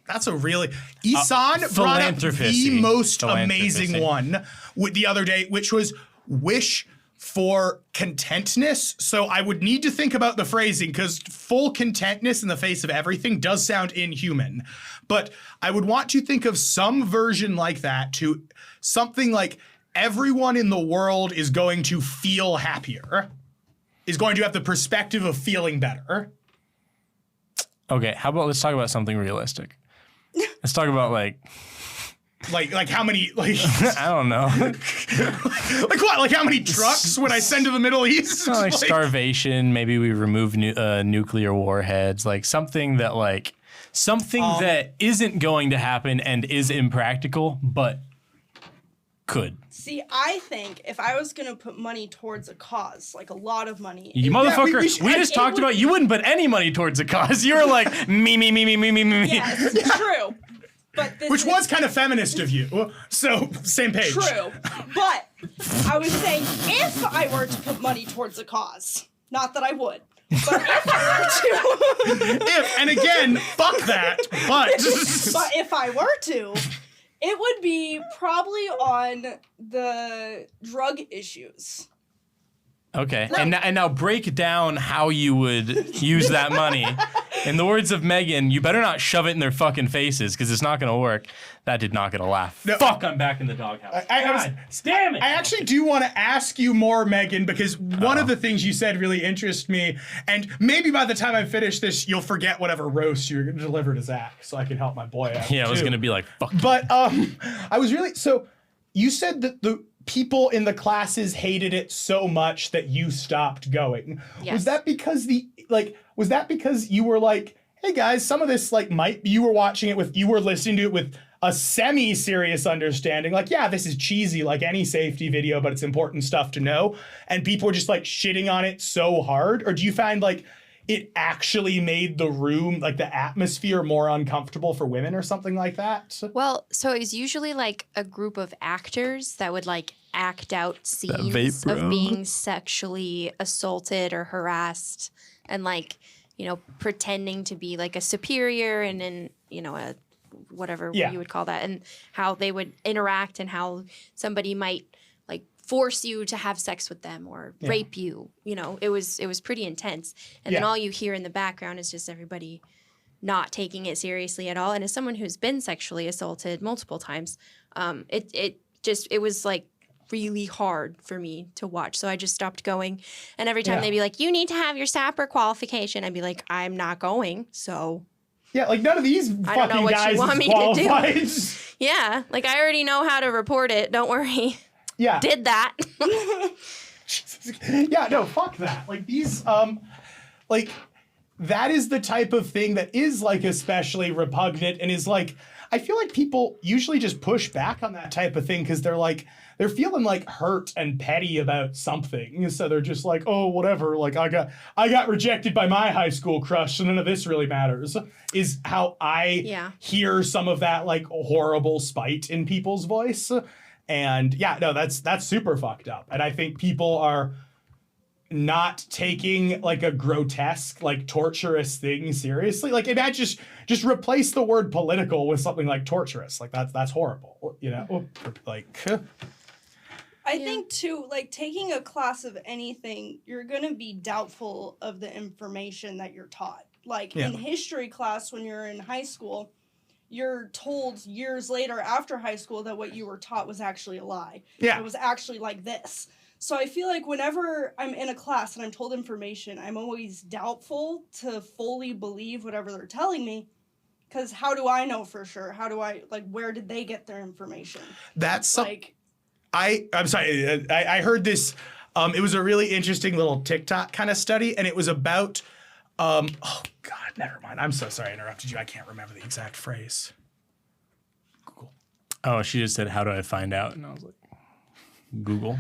That's a really Isan brought up the most amazing one the other day, which was wish for contentness. So I would need to think about the phrasing, because full contentness in the face of everything does sound inhuman. But I would want to think of some version like that, to something like everyone in the world is going to feel happier, is going to have the perspective of feeling better. Okay, how about let's talk about something realistic. Let's talk about like how many I don't know. like what? Like how many trucks would I send to the Middle East? Like starvation. Maybe we remove nuclear warheads. Like something that that isn't going to happen and is impractical, but could. See, I think if I was going to put money towards a cause, like a lot of money. You motherfucker, we just talked about you wouldn't put any money towards a cause. You were like, me. Yes, true. But which was kind of feminist of you. So, same page. True. But I was saying if I were to put money towards a cause, not that I would. But if I were to. And again, fuck that. But if I were to, it would be probably on the drug issues. Okay, and now break down how you would use that money. In the words of Megan, you better not shove it in their fucking faces, because it's not going to work. That did not get a laugh. No, fuck, I'm back in the doghouse. Damn it. I actually do want to ask you more, Megan, because one of the things you said really interests me, and maybe by the time I finish this, you'll forget whatever roast you're going to deliver to Zach, so I can help my boy out. Yeah, I was going to be like, fuck. But I was really, so you said that the people in the classes hated it so much that you stopped going. Yes. Was that because you were like, hey guys, some of this you were watching it you were listening to it with a semi-serious understanding, like, yeah, this is cheesy like any safety video, but it's important stuff to know, and people were just shitting on it so hard? Or do you find it actually made the room, the atmosphere, more uncomfortable for women or something like that? Well, so it was usually a group of actors that would act out scenes of being sexually assaulted or harassed, and pretending to be a superior, and then a whatever you would call that, and how they would interact, and how somebody might force you to have sex with them or rape you. It was pretty intense. And then all you hear in the background is just everybody not taking it seriously at all. And as someone who's been sexually assaulted multiple times, it was really hard for me to watch. So I just stopped going. And every time they'd be like, you need to have your SAPR qualification, I'd be like, I'm not going. So yeah, none of these fucking I don't know what guys you want me qualified. to do. Yeah, I already know how to report it. Don't worry. Yeah. Did that. Yeah, no, fuck that. Like these, like that is the type of thing that is like especially repugnant and is like, I feel like people usually just push back on that type of thing because they're feeling like hurt and petty about something. So they're just like, oh, whatever. Like I got rejected by my high school crush, so none of this really matters. Is how I hear some of that like horrible spite in people's voice. And yeah, no, that's super fucked up. And I think people are not taking like a grotesque, like torturous thing seriously. Like imagine just replace the word political with something like torturous. Like that's horrible, you know? Like I think too, like taking a class of anything, you're gonna be doubtful of the information that you're taught. Like in history class when you're in high school, you're told years later after high school that what you were taught was actually a lie. Yeah. It was actually like this. So I feel like whenever I'm in a class and I'm told information, I'm always doubtful to fully believe whatever they're telling me. Because how do I know for sure? How do I, like, where did they get their information? That's like, I'm sorry. I heard this. It was a really interesting little TikTok kind of study, and it was about. Oh God, never mind. I'm so sorry I interrupted you. I can't remember the exact phrase. Google. Oh, she just said, "How do I find out?" And I was like, "Google."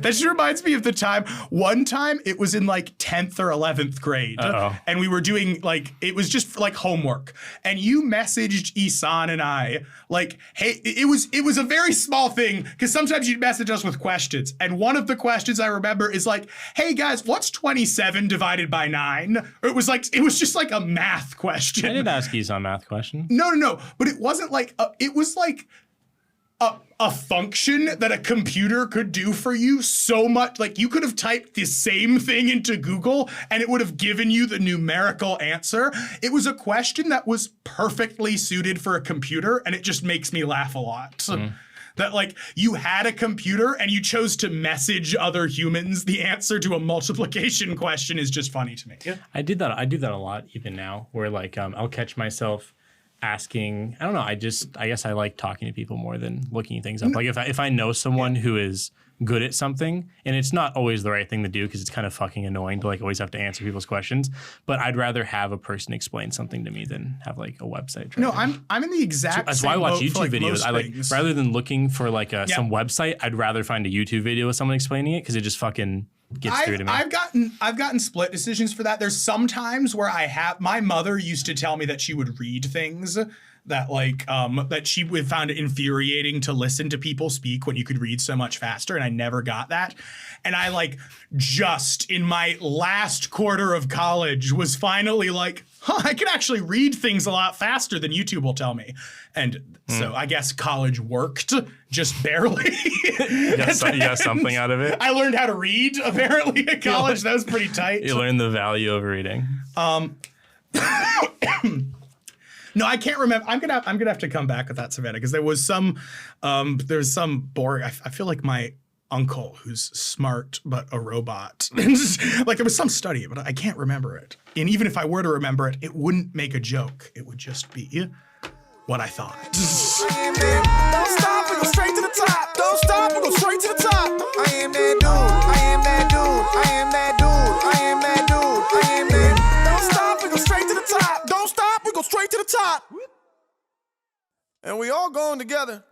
That just reminds me of the time. One time, it was in like 10th or 11th grade, and we were doing like it was just like homework. And you messaged Isan and I like, "Hey," it was a very small thing because sometimes you'd message us with questions. And one of the questions I remember is like, "Hey guys, what's 27 divided by 9?" Or it was just like a math question. I did ask Isan a math question. No, but it wasn't like it was like. A function that a computer could do for you so much. Like you could have typed the same thing into Google and it would have given you the numerical answer. It was a question that was perfectly suited for a computer, and it just makes me laugh a lot. That like you had a computer and you chose to message other humans the answer to a multiplication question is just funny to me. I do that a lot even now, where like I'll catch myself asking, I don't know, I guess I like talking to people more than looking things up. Like if I know someone who is good at something, and it's not always the right thing to do because it's kind of fucking annoying to like always have to answer people's questions, but I'd rather have a person explain something to me than have like a website. No, I'm in the exact That's same why I watch boat YouTube for, like, videos. most I like things. rather than looking for like some website, I'd rather find a YouTube video with someone explaining it because it just fucking gets through to me. I've gotten split decisions for that. There's some times where my mother used to tell me that she would read things that like that she would found it infuriating to listen to people speak when you could read so much faster, and I never got that. And I like just in my last quarter of college was finally like, I can actually read things a lot faster than YouTube will tell me. And so I guess college worked, just barely. You got something out of it? I learned how to read apparently at college. That was pretty tight. You learned the value of reading. No, I can't remember. I'm gonna have to come back with that, Savannah, because there was some boring. I feel like my uncle, who's smart but a robot, like there was some study, but I can't remember it. And even if I were to remember it, it wouldn't make a joke. It would just be what I thought. Don't stop, we go straight to the top. Don't stop, we go straight to the top. I am that dude. I am that dude. I am that dude. I am that dude. I am that. Don't stop, we go straight to the top. Don't stop, we go straight to the top. And we all going together.